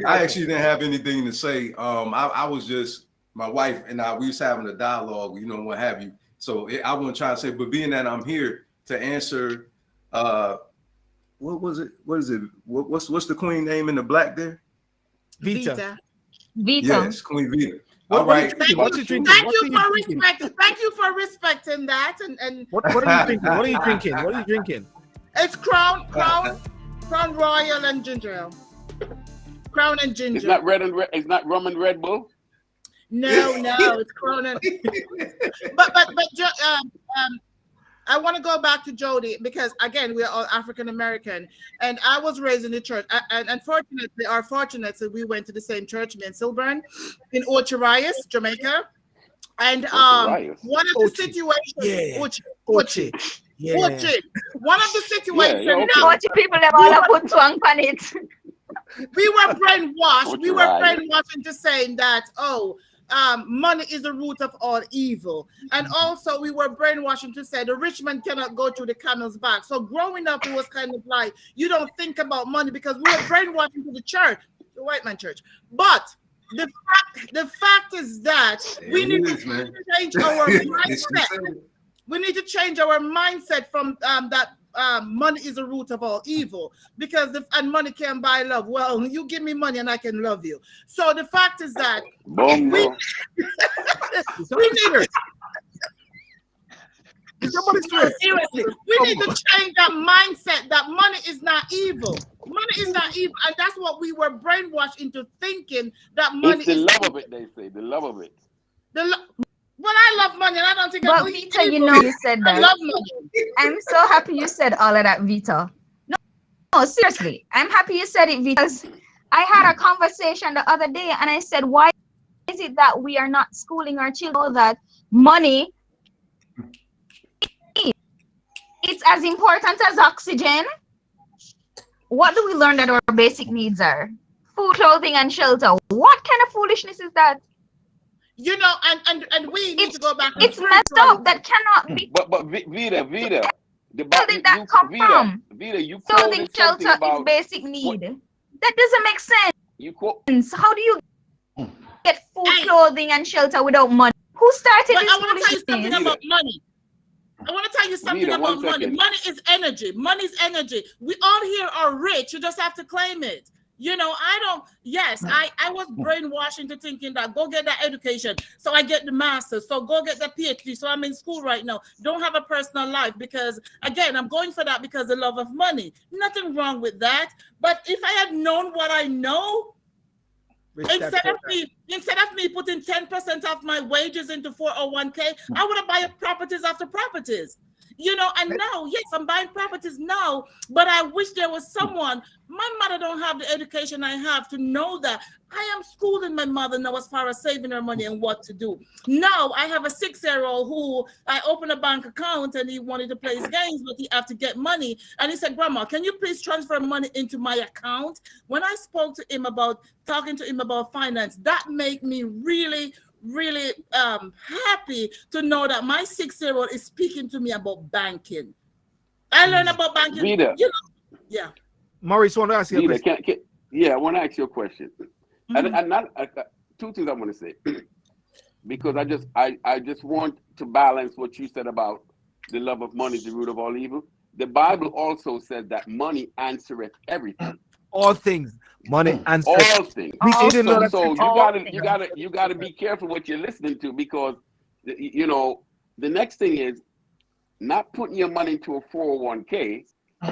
I actually didn't have anything to say. I was just, my wife and I, we was having a dialogue, what have you. So I wasn't trying to say, but being that I'm here to answer, what was it? What is it? What's the queen name in the black there? Vita. Yes, Queen Vita. All right. Thank you for respecting that. And what are you drinking? What are you drinking? It's Crown Royal and ginger ale. Crown and ginger. It's not it's not rum and Red Bull. No, it's Crown and. But I want to go back to Jody because again we are all African American, and I was raised in the church. And unfortunately, our fortunate that we went to the same church, in Silburn, in Ocharias, Jamaica, and one of the situations, Ochi. One of the situations, people have all put twang on it. We were brainwashed. We were brainwashed into saying that money is the root of all evil. And also we were brainwashed to say the rich man cannot go through the camel's back. So growing up, it was kind of like, you don't think about money because we were brainwashed into the church, the white man church. But the fact is that we need to change our mindset. We need to change our mindset from that money is the root of all evil, because and money can buy love. Well, you give me money and I can love you. So the fact is that we need to change that mindset that money is not evil. Money is not evil, and that's what we were brainwashed into thinking, that money is the love of it. They say the love of it. Well, I love money, and I don't think. But Vita, you said that. I love money. I'm so happy you said all of that, Vita. No, seriously, I'm happy you said it, because I had a conversation the other day, and I said, why is it that we are not schooling our children that money, it's as important as oxygen? What do we learn that our basic needs are? Food, clothing, and shelter. What kind of foolishness is that? And we need to go back. It's messed up. That cannot be. But Vita, Where did that come from? Vita, clothing, shelter is basic need. That doesn't make sense. How do you get food, clothing, and shelter without money? Who started this? I want to tell you something about money. I want to tell you something about money. Money is energy. Money is energy. We all here are rich. You just have to claim it. You know, I was brainwashed into thinking that go get that education. So I get the master's. So go get the PhD. So I'm in school right now. Don't have a personal life because, again, I'm going for that because of the love of money. Nothing wrong with that. But if I had known what I know, instead of me putting 10% of my wages into 401k, I would have bought properties after properties. You know, and now, yes, I'm buying properties now, but I wish there was someone. My mother don't have the education I have to know that. I am schooling my mother now as far as saving her money and what to do. Now I have a 6-year-old who I opened a bank account and he wanted to play his games, but he had to get money. And he said, Grandma, can you please transfer money into my account? When I spoke to him about talking to him about finance, that made me really happy to know that my 6-year-old is speaking to me about banking. I learned about banking. Vita, you know, yeah. Maurice, want to ask you a Vita, question? I want to ask you a question. And not two things I want to say because I just want to balance what you said about the love of money is the root of all evil. The Bible also says that money answereth everything. All things, money and all things. So you gotta be careful what you're listening to because you know the next thing is not putting your money into a 401k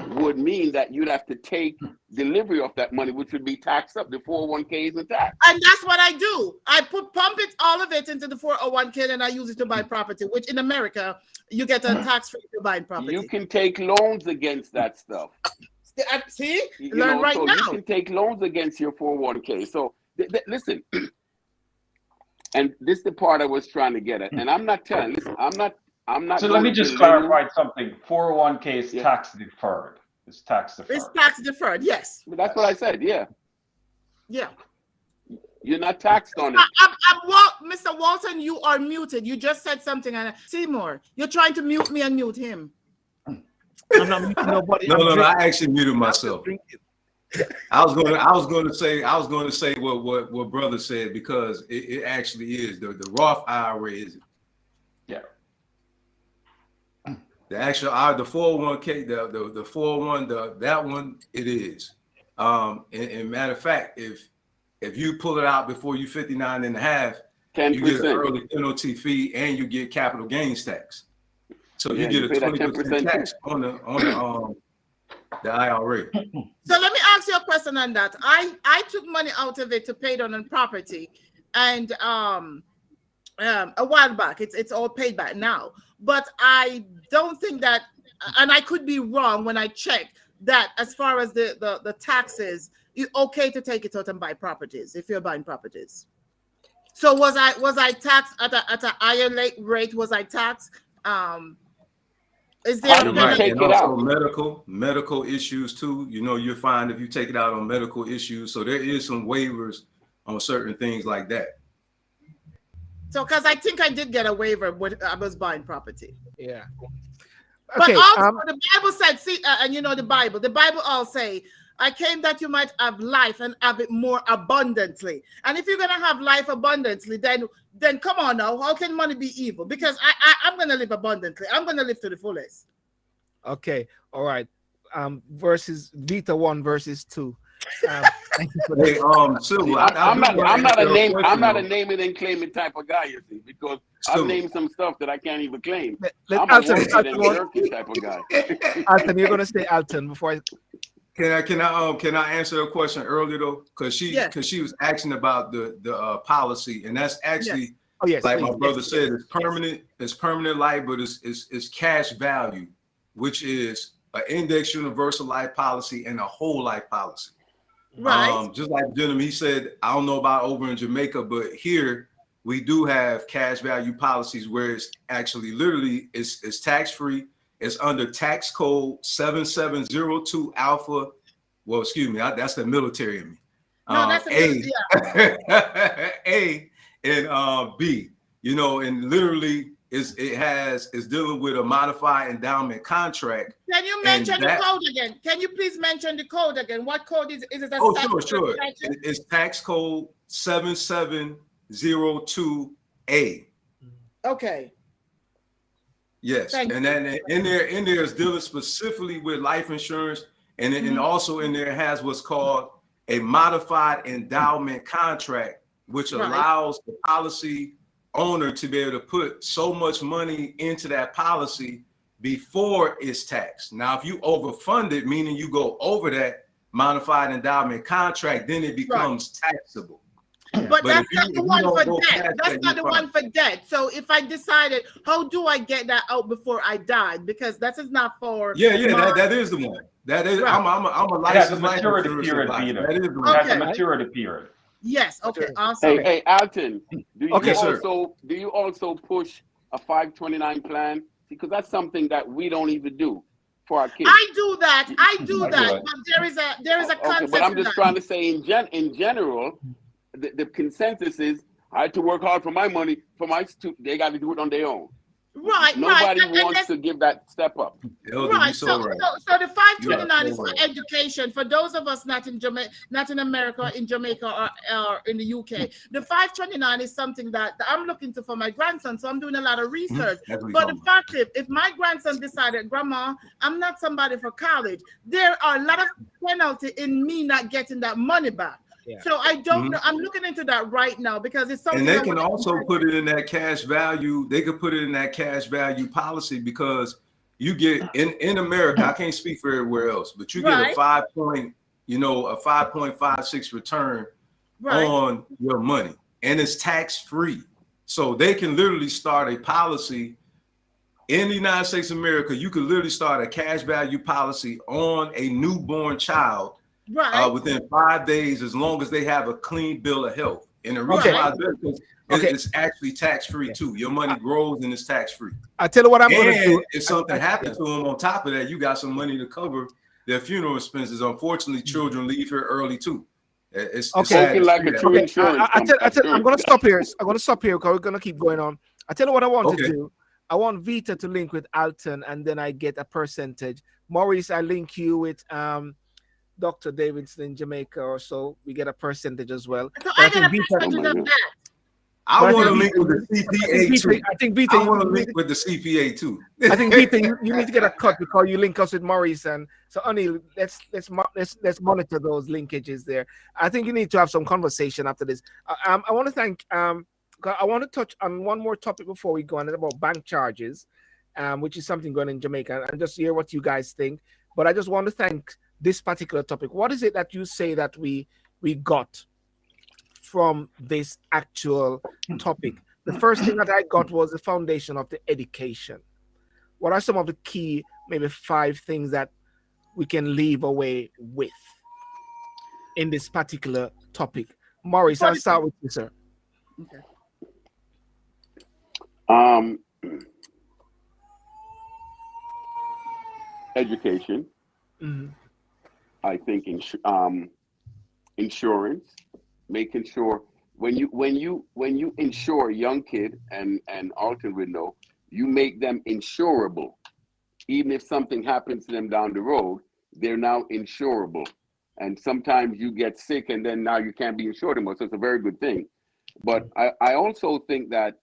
would mean that you'd have to take delivery of that money, which would be taxed up. The 401k isn't taxed. And that's what I do. I pump it, all of it into the 401k and I use it to buy property, which in America, you get a tax free to buy property. You can take loans against that stuff. See? Learn right so now. You can take loans against your 401k. So listen, and this is the part I was trying to get at. And I'm not telling, listen, I'm not. So let me just clarify something. 401k is tax deferred. It's tax deferred. It's tax deferred, yes. But that's what I said, yeah. Yeah. You're not taxed on it. Mr. Walton, you are muted. You just said something. And Seymour, you're trying to mute me and mute him. I'm not muting nobody. No, I actually muted myself. I was going to say what brother said because it actually is the Roth IRA is. Yeah. The actual the 401k, the 401, that one it is. And matter of fact, if you pull it out before you 59 and a half, 10%. you get an early penalty fee and you get capital gains tax. So you get a 20% tax on the IRA. So let me ask you a question on that. I took money out of it to pay down on property, and a while back, it's all paid back now. But I don't think that, and I could be wrong when I check that as far as the taxes, it's okay to take it out and buy properties if you're buying properties. So was I taxed at a higher rate? Was I taxed? Is there medical issues too? You know, you'll find if you take it out on medical issues. So there is some waivers on certain things like that. So, because I think I did get a waiver when I was buying property. Yeah. Okay, but also the Bible said, and you know the Bible all say, I came that you might have life and have it more abundantly. And if you're going to have life abundantly, then come on now, how can money be evil? Because I'm going to live abundantly. I'm going to live to the fullest. Okay. All right. Versus Vita 1 versus 2. Thank you for that. Silver, I'm not a name it and claim it type of guy, you see, because I've named some stuff that I can't even claim. I'm a type of guy. Alton, you're gonna say Alton before I. Can I answer a question earlier though? Because she was asking about the policy, and that's actually like my brother said, it's permanent. It's permanent life, but it's cash value, which is an index universal life policy and a whole life policy. Right. Just like the gentleman, he said, I don't know about over in Jamaica, but here we do have cash value policies where it's actually literally it's tax free. It's under tax code 7702 alpha. Well, excuse me, that's the military in me. No, that's A and B. You know, and literally is dealing with a modified endowment contract. Can you mention the code again? Can you please mention the code again? What code is it? Sure. It's tax code 7702A. Okay. Yes, and then in there is dealing specifically with life insurance, and also in there has what's called a modified endowment contract, which allows the policy owner to be able to put so much money into that policy before it's taxed. Now, if you overfund it, meaning you go over that modified endowment contract, then it becomes taxable. But that's not the one for debt. That's not the one for debt. So if I decided, how do I get that out before I die? Because that is not for. That is the one. That is. I'm a licensed maturity period, Peter. That is the one. That's a maturity period. Yes. Okay. Awesome. Hey, Alton. Do you also push a 529 plan? Because that's something that we don't even do for our kids. I do that. But there is a concept. But I'm just trying to say, in general, the consensus is I had to work hard for my money. They got to do it on their own. Right. Nobody wants to give that step up. Right. So the 529 is for education. For those of us not in Jamaica, not in America, in Jamaica or in the UK, the 529 is something that I'm looking to for my grandson. So I'm doing a lot of research. But the fact is, if my grandson decided, Grandma, I'm not somebody for college, there are a lot of penalty in me not getting that money back. Yeah. So I don't know. I'm looking into that right now because it's something. And they can also put it in that cash value. They could put it in that cash value policy because you get in America. I can't speak for everywhere else, but you get a 5.56 return on your money, and it's tax free. So they can literally start a policy in the United States of America. You could literally start a cash value policy on a newborn child. Within 5 days, as long as they have a clean bill of health. And the reason why it's actually tax-free too. Your money grows and it's tax-free. I tell you what I'm going to do. If something happens to them on top of that, you got some money to cover their funeral expenses. Unfortunately, children leave here early too. It's like a true insurance. I'm going to stop here. I'm going to stop here because we're going to keep going on. I tell you what I want to do. I want Vita to link with Alton, and then I get a percentage. Maurice, I link you with Dr. Davidson in Jamaica or so. We get a percentage as well. So I get a percentage of that. I want to link with the CPA too. I think Vita, I want to link with the CPA too. I think Vita, you need to get a cut because you link us with Maurice, and so Anil, let's monitor those linkages there. I think you need to have some conversation after this. I want to thank. I want to touch on one more topic before we go on about bank charges, which is something going on in Jamaica, and just hear what you guys think. But I just want to thank this particular topic. What is it that you say that we got from this actual topic? The first thing that I got was the foundation of the education. What are some of the key, maybe 5 things that we can leave away with in this particular topic? Maurice, I'll start with you, sir. Okay. Education. Mm-hmm. I think insurance, making sure when you insure a young kid, and Alton would know, you make them insurable. Even if something happens to them down the road, they're now insurable. And sometimes you get sick and then now you can't be insured anymore. So it's a very good thing. But I also think that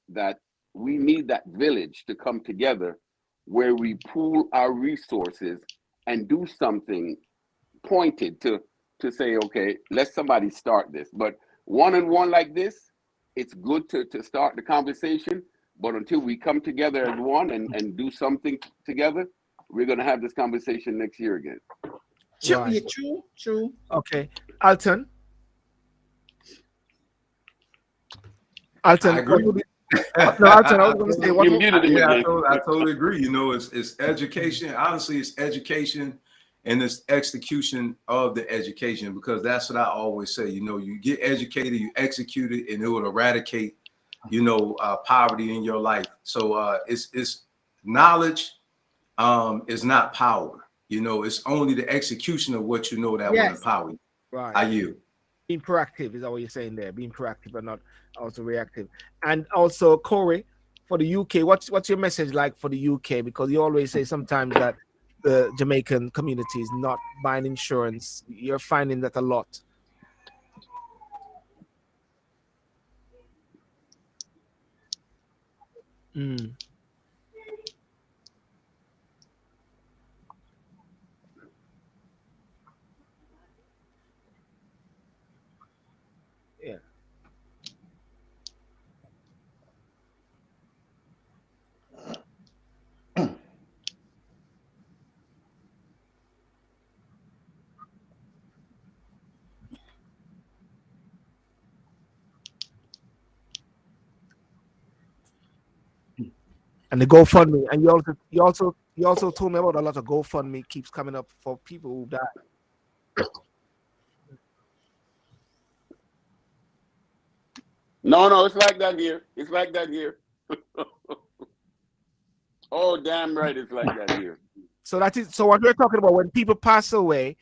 we need that village to come together where we pool our resources and do something pointed to say, okay, let somebody start this. But one-on-one like this, it's good to start the conversation. But until we come together as one and do something together, we're going to have this conversation next year again. Right. True. Okay. Alton, I agree. No, Alton, I was going to say what I totally agree. You know, it's education. Honestly, it's education and it's execution of the education, because that's what I always say. You know, you get educated, you execute it, and it will eradicate, poverty in your life. So it's knowledge is not power. You know, it's only the execution of what you know that will empower you. Right. I yield. Being proactive is what you're saying there. Being proactive and not also reactive. And also, Corey, for the UK, what's your message like for the UK? Because you always say sometimes that the Jamaican community is not buying insurance. You're finding that a lot. And the GoFundMe, and you also told me about a lot of GoFundMe keeps coming up for people who died. No, it's like that here. It's like that here. Oh, damn right, it's like that here. So what we're talking about, when people pass away,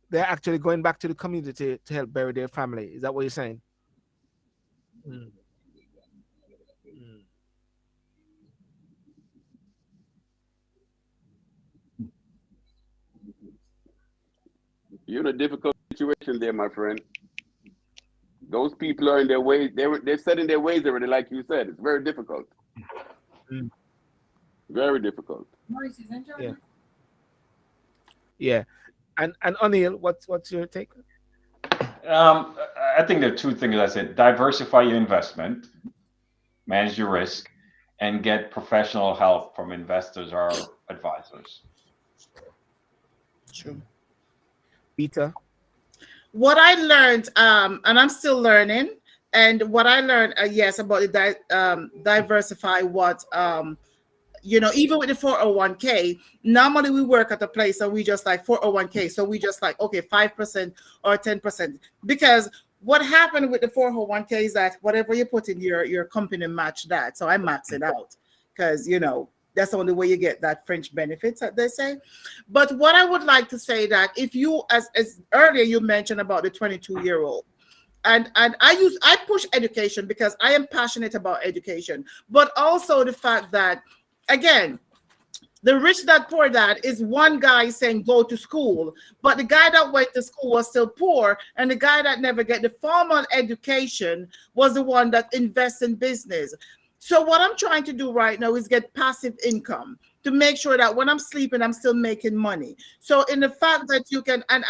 they're actually going back to the community to help bury their family. Is that what you're saying? Mm. Mm. You're in a difficult situation there, my friend. Those people are in their ways. They're set in their ways already, like you said. It's very difficult. Mm. Very difficult. Yeah. Yeah. And O'Neill, what's your take? I think there are two things I said: diversify your investment, manage your risk, and get professional help from investors or advisors. True. Peter? What I learned, and I'm still learning, and what I learned, yes, about the diversify what, even with the 401k, normally we work at a place and we just like 401k. So we just like, okay, 5% or 10%. Because what happened with the 401k is that whatever you put in your company match that. So I max it out because, that's the only way you get that French benefits that they say. But what I would like to say that if you, as earlier you mentioned about the 22-year-old, and I push education because I am passionate about education, but also the fact that, again, the rich dad poor dad is one guy saying go to school, but the guy that went to school was still poor, and the guy that never get the formal education was the one that invests in business. So what I'm trying to do right now is get passive income to make sure that when I'm sleeping, I'm still making money. So in the fact that you can, and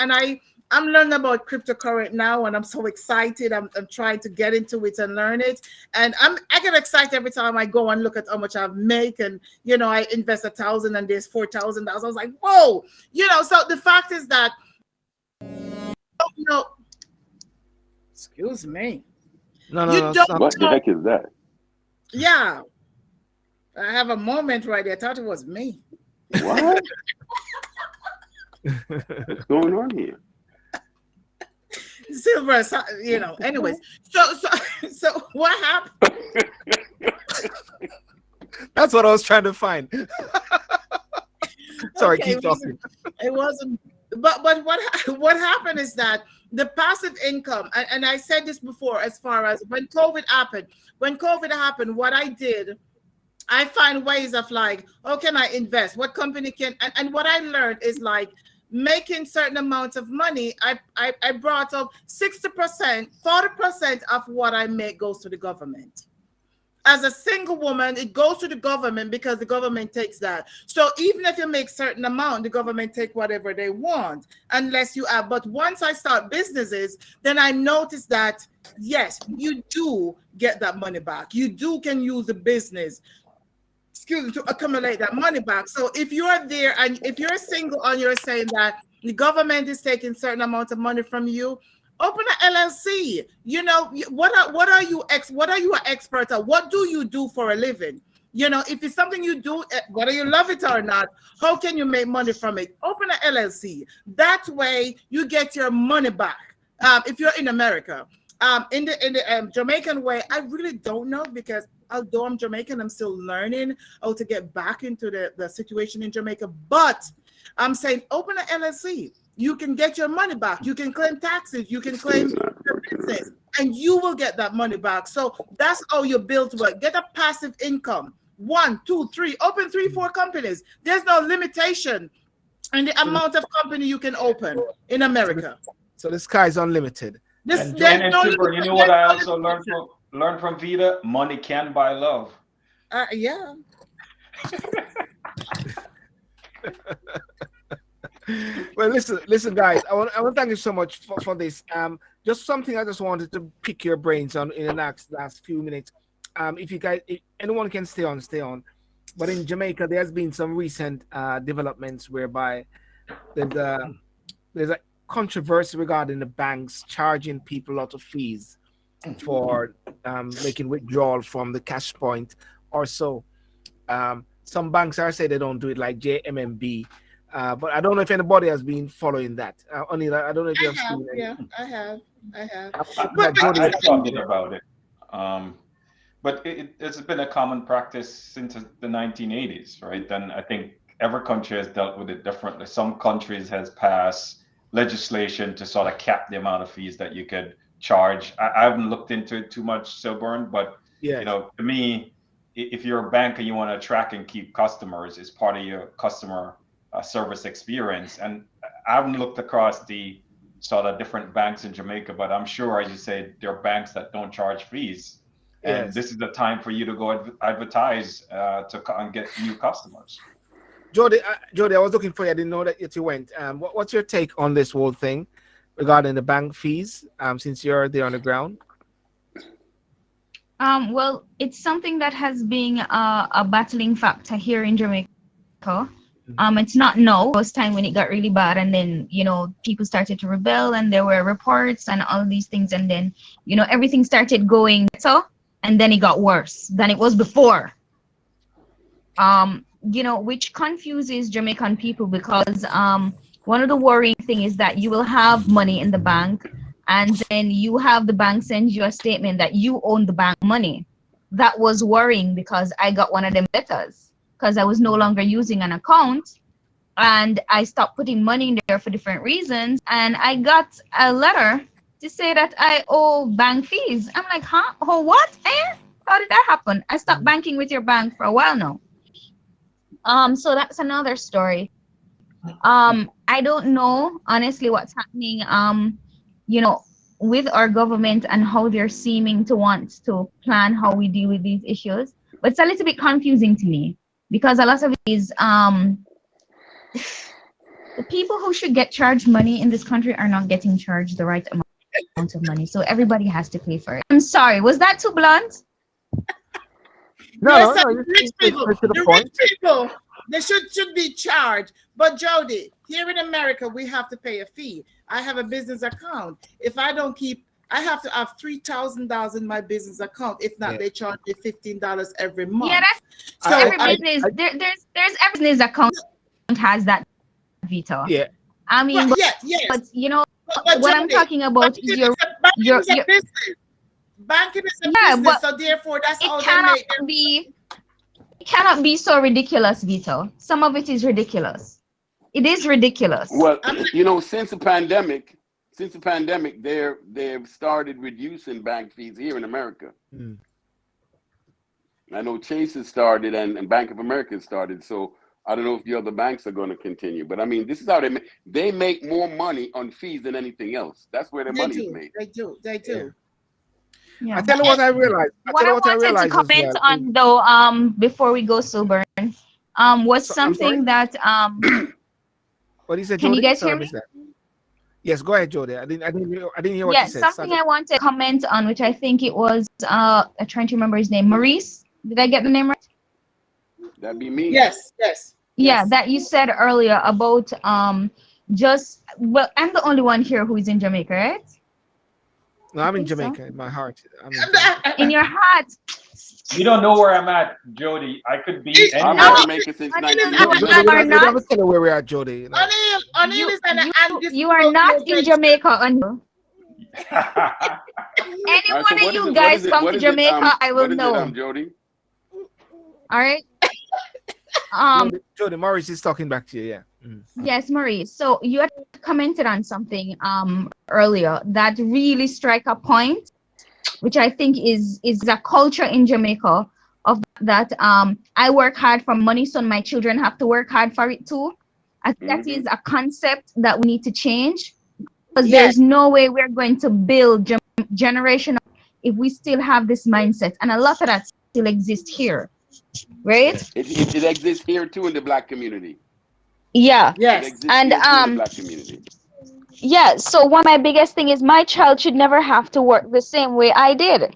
I'm learning about cryptocurrency now, and I'm so excited. I'm trying to get into it and learn it. And I get excited every time I go and look at how much I make. And, I invest 1,000 and there's $4,000. I was like, whoa, so the fact is that, excuse me. No. What the heck is that? Yeah. I have a moment right there. I thought it was me. What? What's going on here? Silver, anyways. So what happened? That's what I was trying to find. Sorry, Okay, keep talking. It wasn't, but what happened is that the passive income, and I said this before, as far as when COVID happened, what I did, I find ways of like, how can I invest? What company can, and what I learned is like making certain amounts of money. I brought up 60%, 40% of what I make goes to the government. As a single woman, it goes to the government because the government takes that. So even if you make certain amount, the government take whatever they want, unless you have. But once I start businesses, then I noticed that, yes, you do get that money back. You can use the business, to accumulate that money back. So if you're there and if you're single and you're saying that the government is taking certain amount of money from you, open an LLC. What are you an expert at? What do you do for a living? If it's something you do, whether you love it or not, how can you make money from it? Open an LLC. That way you get your money back. If you're in America, in the Jamaican way, I really don't know, because although I'm Jamaican, I'm still learning how to get back into the situation in Jamaica. But I'm saying open an LLC. You can get your money back. You can claim taxes. You can claim your business, and you will get that money back. So that's how you build work. Get a passive income. 1, 2, 3. Open 3, 4 companies. There's no limitation in the amount of company you can open in America. So the sky's unlimited. And Silver, you know what I also learned from Vita? Money can buy love. Yeah. Well, listen, guys. I want to thank you so much for this. Just something I just wanted to pick your brains on in the last few minutes. If anyone can stay on. But in Jamaica, there's been some recent developments whereby there's a controversy regarding the banks charging people a lot of fees for making withdrawal from the cash point or so. Some banks are saying they don't do it, like JMMB. But I don't know if anybody has been following that. Only I don't know if you I have have, seen yeah, I have. that Jody. I thought about it. But it's been a common practice since the 1980s, right? And I think every country has dealt with it differently. Some countries has passed legislation to sort of cap the amount of fees that you could charge. I haven't looked into it too much, Silburn, but Yeah. you know, to me, if you're a bank and you want to attract and keep customers, it's part of your customer service experience. And I haven't looked across the sort of different banks in Jamaica, but I'm sure, as you say, there are banks that don't charge fees. And Yes. this is the time for you to go advertise and get new customers. Jody, I was looking for you. I didn't know that you went. What's your take on this whole thing regarding the bank fees? Since you're there on the ground. Well, it's something that has been a battling factor here in Jamaica. It's not now. It was time when it got really bad, and then people started to rebel, and there were reports and all these things, and then everything started going better, and then it got worse than it was before. Which confuses Jamaican people, because one of the worrying thing is that you will have money in the bank, and then you have the bank send you a statement that you own the bank money. That was worrying, because I got one of them letters because I was no longer using an account, and I stopped putting money in there for different reasons, and I got a letter to say that I owe bank fees. I'm like, huh? Oh, what? How did that happen? I stopped banking with your bank for a while now. So that's another story. I don't know honestly what's happening with our government and how they're seeming to want to plan how we deal with these issues, but it's a little bit confusing to me, because a lot of it is the people who should get charged money in this country are not getting charged the right amount of money, so everybody has to pay for it. I'm sorry, was that too blunt? No, the rich people, they should be charged. But Jody, here in America, we have to pay a fee. I have a business account. If I don't keep, I have to have $3,000 in my business account. If not, they charge me $15 every month. Yeah, that's so every business. There's every business account has that, Vito. Yeah. I mean, but what Jody, I'm talking about is your business. Banking is a business, but so therefore that's all they make. It cannot be so ridiculous, Vito. Some of it is ridiculous. It is ridiculous. Well, since the pandemic, they've started reducing bank fees here in America. I know Chase has started and Bank of America has started. So I don't know if the other banks are going to continue. But I mean, this is how they make more money on fees than anything else. That's where their money is made. They do. Yeah. I tell you what I realized. What I wanted to comment on, though, before we go, Silburn, was something that What did you say, Can Jody? you guys hear me? Yes, go ahead, Jody. I didn't hear what you said. Yes, something I want to comment on, which I think it was I'm trying to remember his name. Maurice. Did I get the name right? That'd be me. Yes. Yeah, that you said earlier about I'm the only one here who is in Jamaica, right? No, I'm in Jamaica in my heart. In your heart. You don't know where I'm at, Jody. I could be I'm anywhere. in Jamaica since 1990. You never tell where we are, Jody. You are not in Jamaica. Any one of you guys come to Jamaica, I will know. Jody. All right. Jody, Maurice is talking back to you. Yeah. Yes, Maurice. So you had commented on something earlier that really struck a point, which I think is a culture in Jamaica of that. I work hard for money, so my children have to work hard for it too. I think that is a concept that we need to change, because there's no way we're going to build generation if we still have this mindset, and a lot of that still exists here, right? It exists here too in the Black community. Yeah. Yes. And Black community. Yeah. So one of my biggest thing is my child should never have to work the same way I did.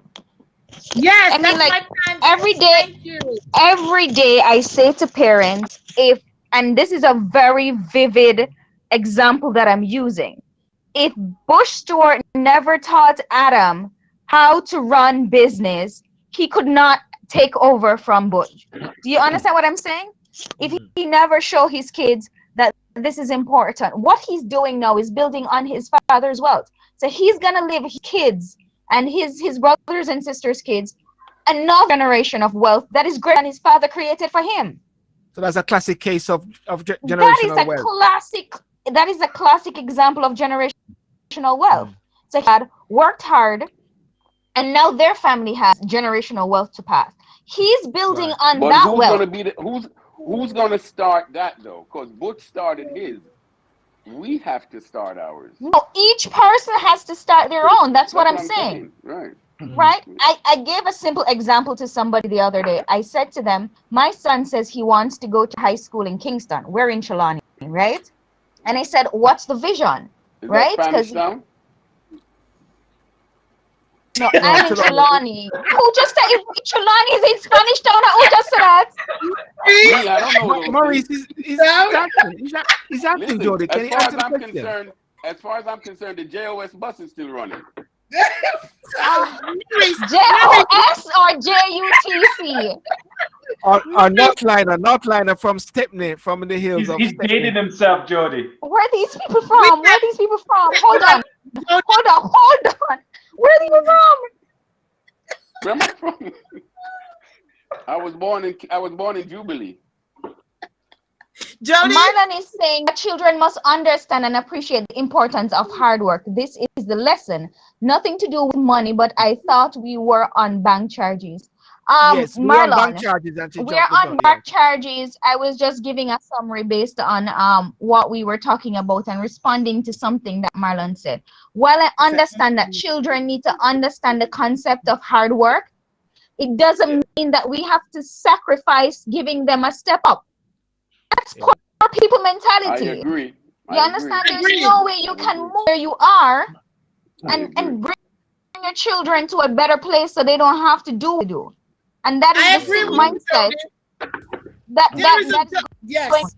Yes. I mean, like every day I say to parents, and this is a very vivid example that I'm using. If Bush Stewart never taught Adam how to run business, he could not take over from Butch. Do you understand what I'm saying? If he never show his kids that this is important, what he's doing now is building on his father's wealth. So he's gonna leave his kids and his brothers and sisters' kids another generation of wealth that is greater than his father created for him. So that's a classic case of generational wealth. That is a classic example of generational wealth. So he had worked hard, and now their family has generational wealth to pass. He's building on but that who's wealth. Gonna be who's gonna start that though? Because Butch started his. We have to start ours. No, each person has to start their own. That's what I'm saying. Right. Right? I gave a simple example to somebody the other day. I said to them, my son says he wants to go to high school in Kingston. We're in Trelawney, right? And I said, what's the vision? Right? Because no, I'm in Trelawney. Who just said Trelawney is in Spanish town? Who just said that? Me, I don't know. Maurice, he's acting, Jody. Can you answer the question? As far as I'm concerned, the JOS bus is still running. JOS or JUTC? Or Northliner from Stepney, from the hills of He's Stepney. dating himself, Jody. Where are these people from? Hold on. Where are you from? Where am I from? I was born in Jubilee. Jody? Marlon is saying that children must understand and appreciate the importance of hard work. This is the lesson. Nothing to do with money, but I thought we were on bank charges. Yes, Marlon, we're on bank charges. We're on bank charges. I was just giving a summary based on what we were talking about and responding to something that Marlon said. While I understand that children need to understand the concept of hard work, it doesn't mean that we have to sacrifice giving them a step up. That's poor people mentality. I agree. You understand? There's no way you can move where you are and bring your children to a better place so they don't have to do what you do. And that is the mindset. Yes.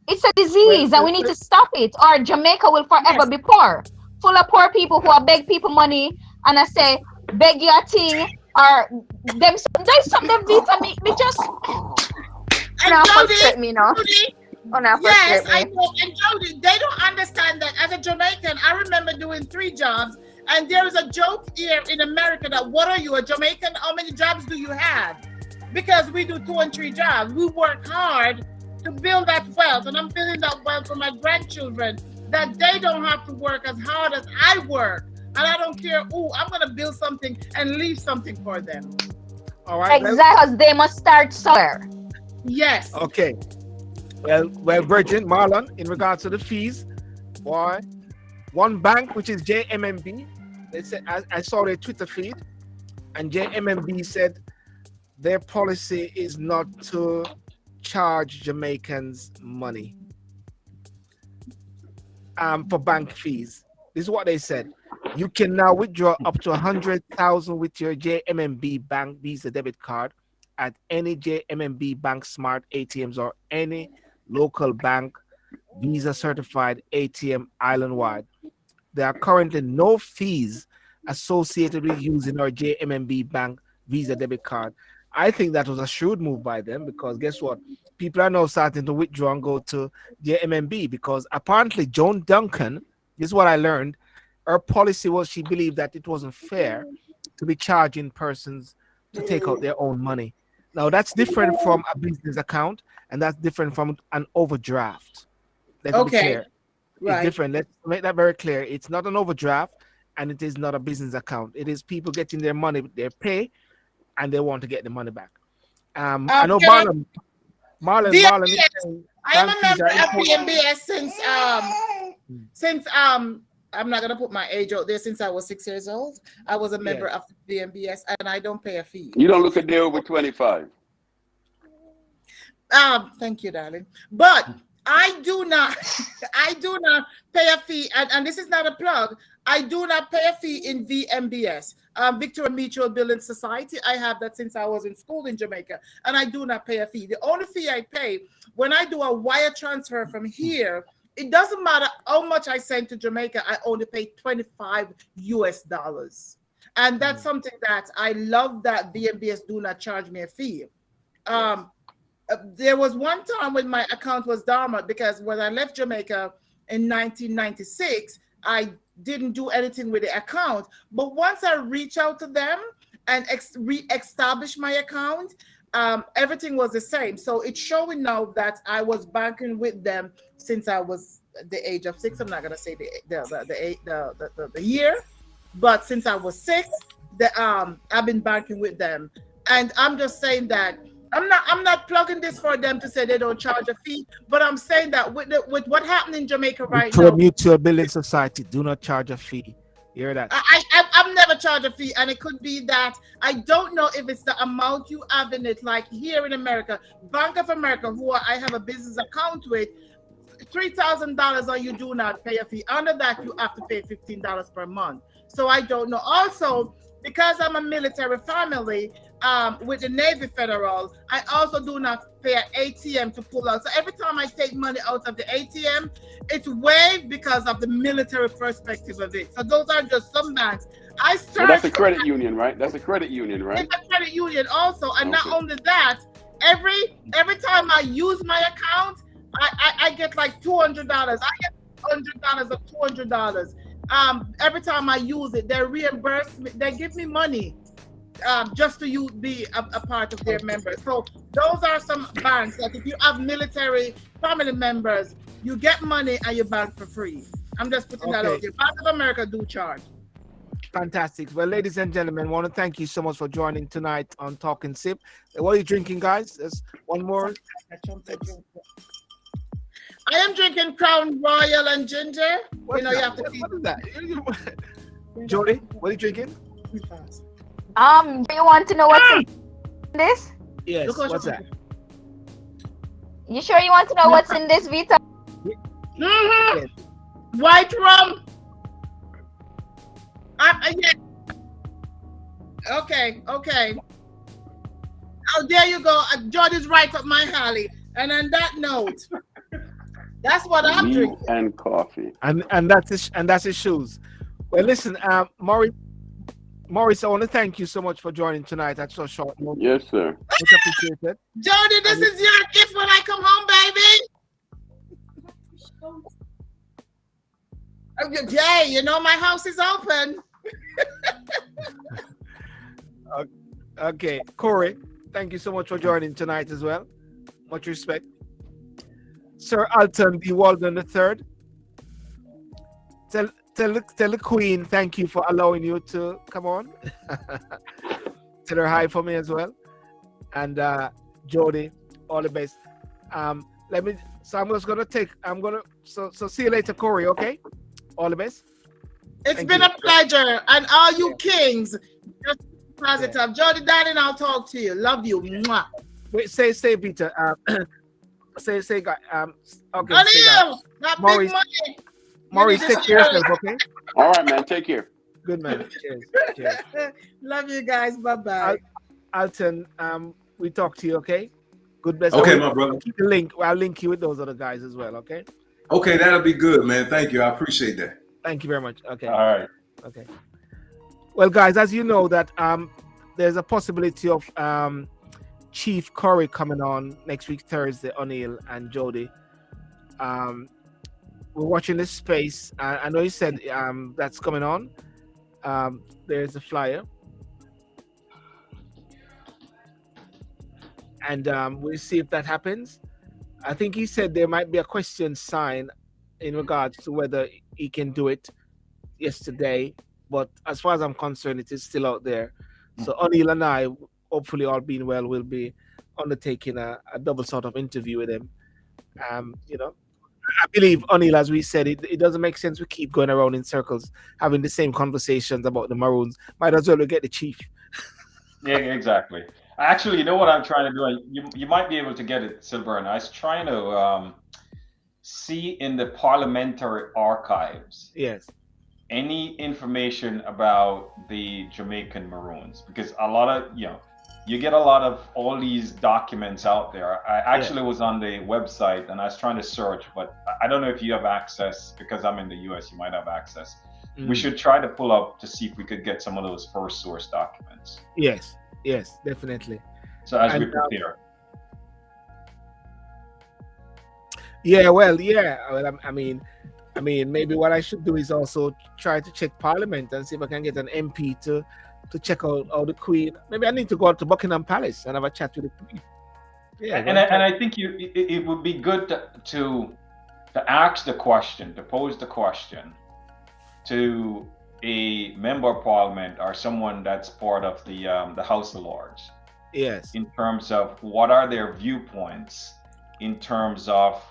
It's a disease and we need to stop it, or Jamaica will forever be poor. Full of poor people who are beg people money and I say, beg your thing, or there's something vitamin. Me just frustrate me now. Yes, I know. And Jody, they don't understand that as a Jamaican, I remember doing 3 jobs. And there is a joke here in America that what are you, a Jamaican? How many jobs do you have? Because we do 2 and 3 jobs. We work hard to build that wealth. And I'm building that wealth for my grandchildren, that they don't have to work as hard as I work. And I don't care, I'm going to build something and leave something for them. All right. Exactly, because they must start somewhere. Yes. Okay. Well, Virgin, Marlon, in regards to the fees, boy, one bank, which is JMMB, they said, I saw their Twitter feed, and JMMB said their policy is not to charge Jamaicans money for bank fees. This is what they said. You can now withdraw up to 100,000 with your JMMB Bank Visa debit card at any JMMB Bank Smart ATMs or any local bank Visa certified ATM island-wide. There are currently no fees associated with using our JMMB Bank Visa debit card. I think that was a shrewd move by them, because guess what? People are now starting to withdraw and go to JMMB, because apparently Joan Duncan, this is what I learned, her policy was she believed that it wasn't fair to be charging persons to take out their own money. Now, that's different from a business account, and that's different from an overdraft. Let's be clear. It's different. Let's make that very clear. It's not an overdraft, and it is not a business account. It is people getting their money, their pay, and they want to get the money back. I know Marlon. I am a member of BNBS since I'm not gonna put my age out there. Since I was 6 years old, I was a member of BNBS, and I don't pay a fee. You don't look a day over 25. Thank you, darling. But I do not pay a fee, and this is not a plug. I do not pay a fee in VMBS, Victoria Mutual Building Society. I have that since I was in school in Jamaica, and I do not pay a fee. The only fee I pay when I do a wire transfer from here, it doesn't matter how much I send to Jamaica, I only pay $25 US. And that's something that I love, that VMBS do not charge me a fee. There was one time when my account was dormant because when I left Jamaica in 1996, I didn't do anything with the account. But once I reached out to them and re-established my account, everything was the same. So it's showing now that I was banking with them since I was the age of 6. I'm not gonna say the year, but since I was 6, I've been banking with them. And I'm just saying that I'm not plugging this for them to say they don't charge a fee, but I'm saying that with what happened in Jamaica right now, Mutual Building Society do not charge a fee. You hear that? I've never charged a fee, and it could be that I don't know if it's the amount you have in it. Like here in America, Bank of America, who I have a business account with, $3,000 or you do not pay a fee. Under that, you have to pay $15 per month. So I don't know. Also, because I'm a military family with the Navy Federal, I also do not pay an ATM to pull out. So every time I take money out of the ATM, it's waived because of the military perspective of it. So those are just some banks. Well, that's a credit union, right? That's a credit union, right? It's a credit union also. And not only that, every time I use my account, I get like $200. I get $100 or $200. Every time I use it, they reimburse me. They give me money just to be a part of their members. So those are some banks that if you have military family members, you get money and you bank for free. I'm just putting that out there. Bank of America do charge. Fantastic. Well, ladies and gentlemen, I want to thank you so much for joining tonight on Talking Sip. What are you drinking, guys? There's one more. I am drinking Crown Royal and ginger. What you have to what is that? Jody, what are you drinking? Do you want to know what's in this? Yes, what's that? You sure you want to know what's in this, Vita? Mm-hmm. Yes. White rum. Yeah. Okay. Oh, there you go. Jody's right up my alley. And on that note, that's what I'm drinking. And coffee. And that's his shoes. Well, listen, Maurice, I want to thank you so much for joining tonight at so short notice. Yes, sir. Much appreciated. Jody, this is your gift when I come home, baby. Jay, you know my house is open. Okay, Corey, thank you so much for joining tonight as well. Much respect. Sir Alton B. Walden III. Tell the Queen thank you for allowing you to come on. Tell her hi for me as well. And Jody, all the best. So see you later, Corey, okay? All the best. It's been a pleasure. And all you kings, just positive. Yeah. Jody, darling, I'll talk to you. Love you. Mwah. Wait, say, Peter. Say, guy. Okay. Maurice, big money. Maurice, take care of yourself, okay? All right, man. Take care. Good, man. Cheers. Love you guys. Bye-bye. Alton, we talk to you, okay? Good best. Okay, my brother. Keep the link. I'll link you with those other guys as well, okay? Okay, that'll be good, man. Thank you. I appreciate that. Thank you very much. Okay. All right. Okay. Well, guys, as you know that there's a possibility of Chief Curry coming on next week, Thursday, O'Neill and Jody. We're watching this space. I know you said that's coming on. There's a flyer. And we'll see if that happens. I think he said there might be a question sign in regards to whether he can do it yesterday. But as far as I'm concerned, it is still out there. So O'Neill and I, hopefully all being well, will be undertaking a double sort of interview with him. I believe O'Neill, as we said, it doesn't make sense we keep going around in circles, having the same conversations about the Maroons. Might as well get the chief. Yeah, exactly. Actually, you know what I'm trying to do? You might be able to get it, Silver. And I was trying to see in the parliamentary archives. Yes. Any information about the Jamaican Maroons, because a lot of you get a lot of all these documents out there. I actually was on the website and I was trying to search, but I don't know if you have access, because I'm in the US, you might have access. we should try to pull up to see if we could get some of those first source documents. Yes, definitely. So as we prepare. Well, I mean, maybe what I should do is also try to check Parliament and see if I can get an MP to check out the Queen. Maybe I need to go out to Buckingham Palace and have a chat with the Queen. Yeah, and I think it would be good to ask the question, to pose the question to a member of Parliament or someone that's part of the House of Lords. Yes. In terms of what are their viewpoints in terms of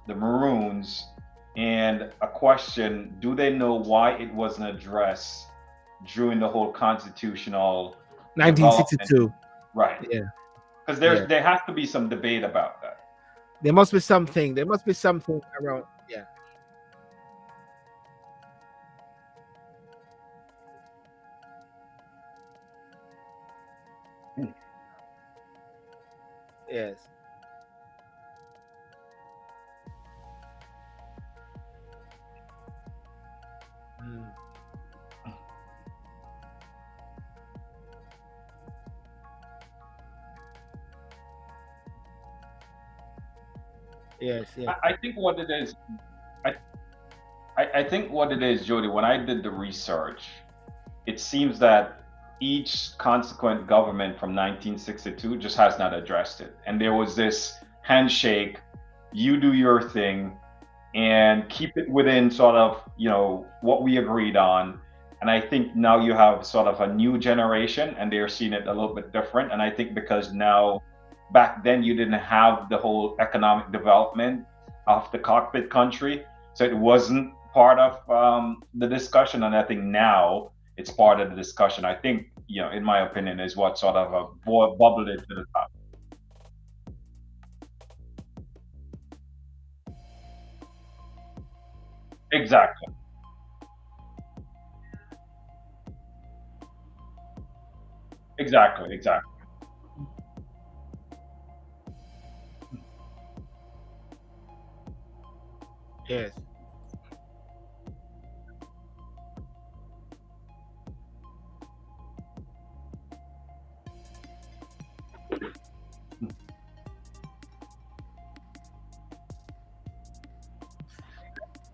the Maroons, and a question: do they know why it wasn't addressed during the whole constitutional 1962? Right. Yeah. Because there has to be some debate about that. There must be something. There must be something around. Yeah. Yes. Yes. I think what it is, I think what it is, Jody, when I did the research, it seems that each consequent government from 1962 just has not addressed it. And there was this handshake, you do your thing and keep it within sort of, what we agreed on. And I think now you have sort of a new generation and they're seeing it a little bit different. And I think because now, back then you didn't have the whole economic development of the cockpit country. So it wasn't part of the discussion. And I think now it's part of the discussion. I think, in my opinion, is what sort of bubbled it to the top. Exactly. Exactly. Yes.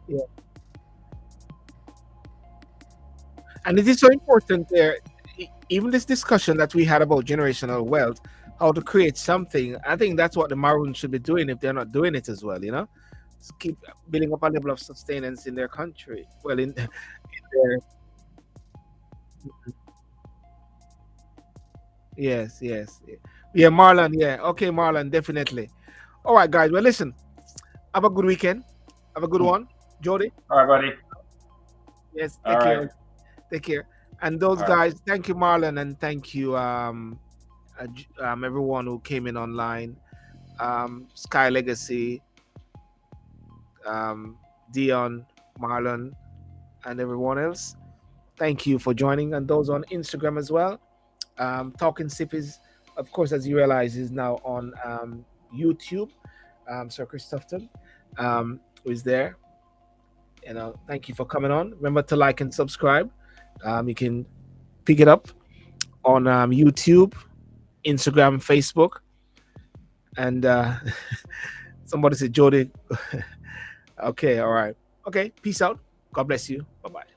Yeah. And it is so important there, even this discussion that we had about generational wealth, how to create something. I think that's what the Maroons should be doing if they're not doing it as well, Just keep building up a level of sustenance in their country. Well, in their. Yes. Yeah, Marlon. Yeah. Okay, Marlon, definitely. All right, guys. Well, listen, have a good weekend. Have a good one. Jody. All right, buddy. Yes. Take care. Take care. And those guys, thank you, Marlon, and thank you, everyone who came in online. Sky Legacy, Dion, Marlon, and everyone else. Thank you for joining, and those on Instagram as well. Talking Sip is, of course, as you realize, is now on YouTube. Sir Christopherton who is there. Thank you for coming on. Remember to like and subscribe. You can pick it up on YouTube, Instagram, Facebook, and somebody said Jody. Okay, all right. Okay, peace out. God bless you. Bye-bye.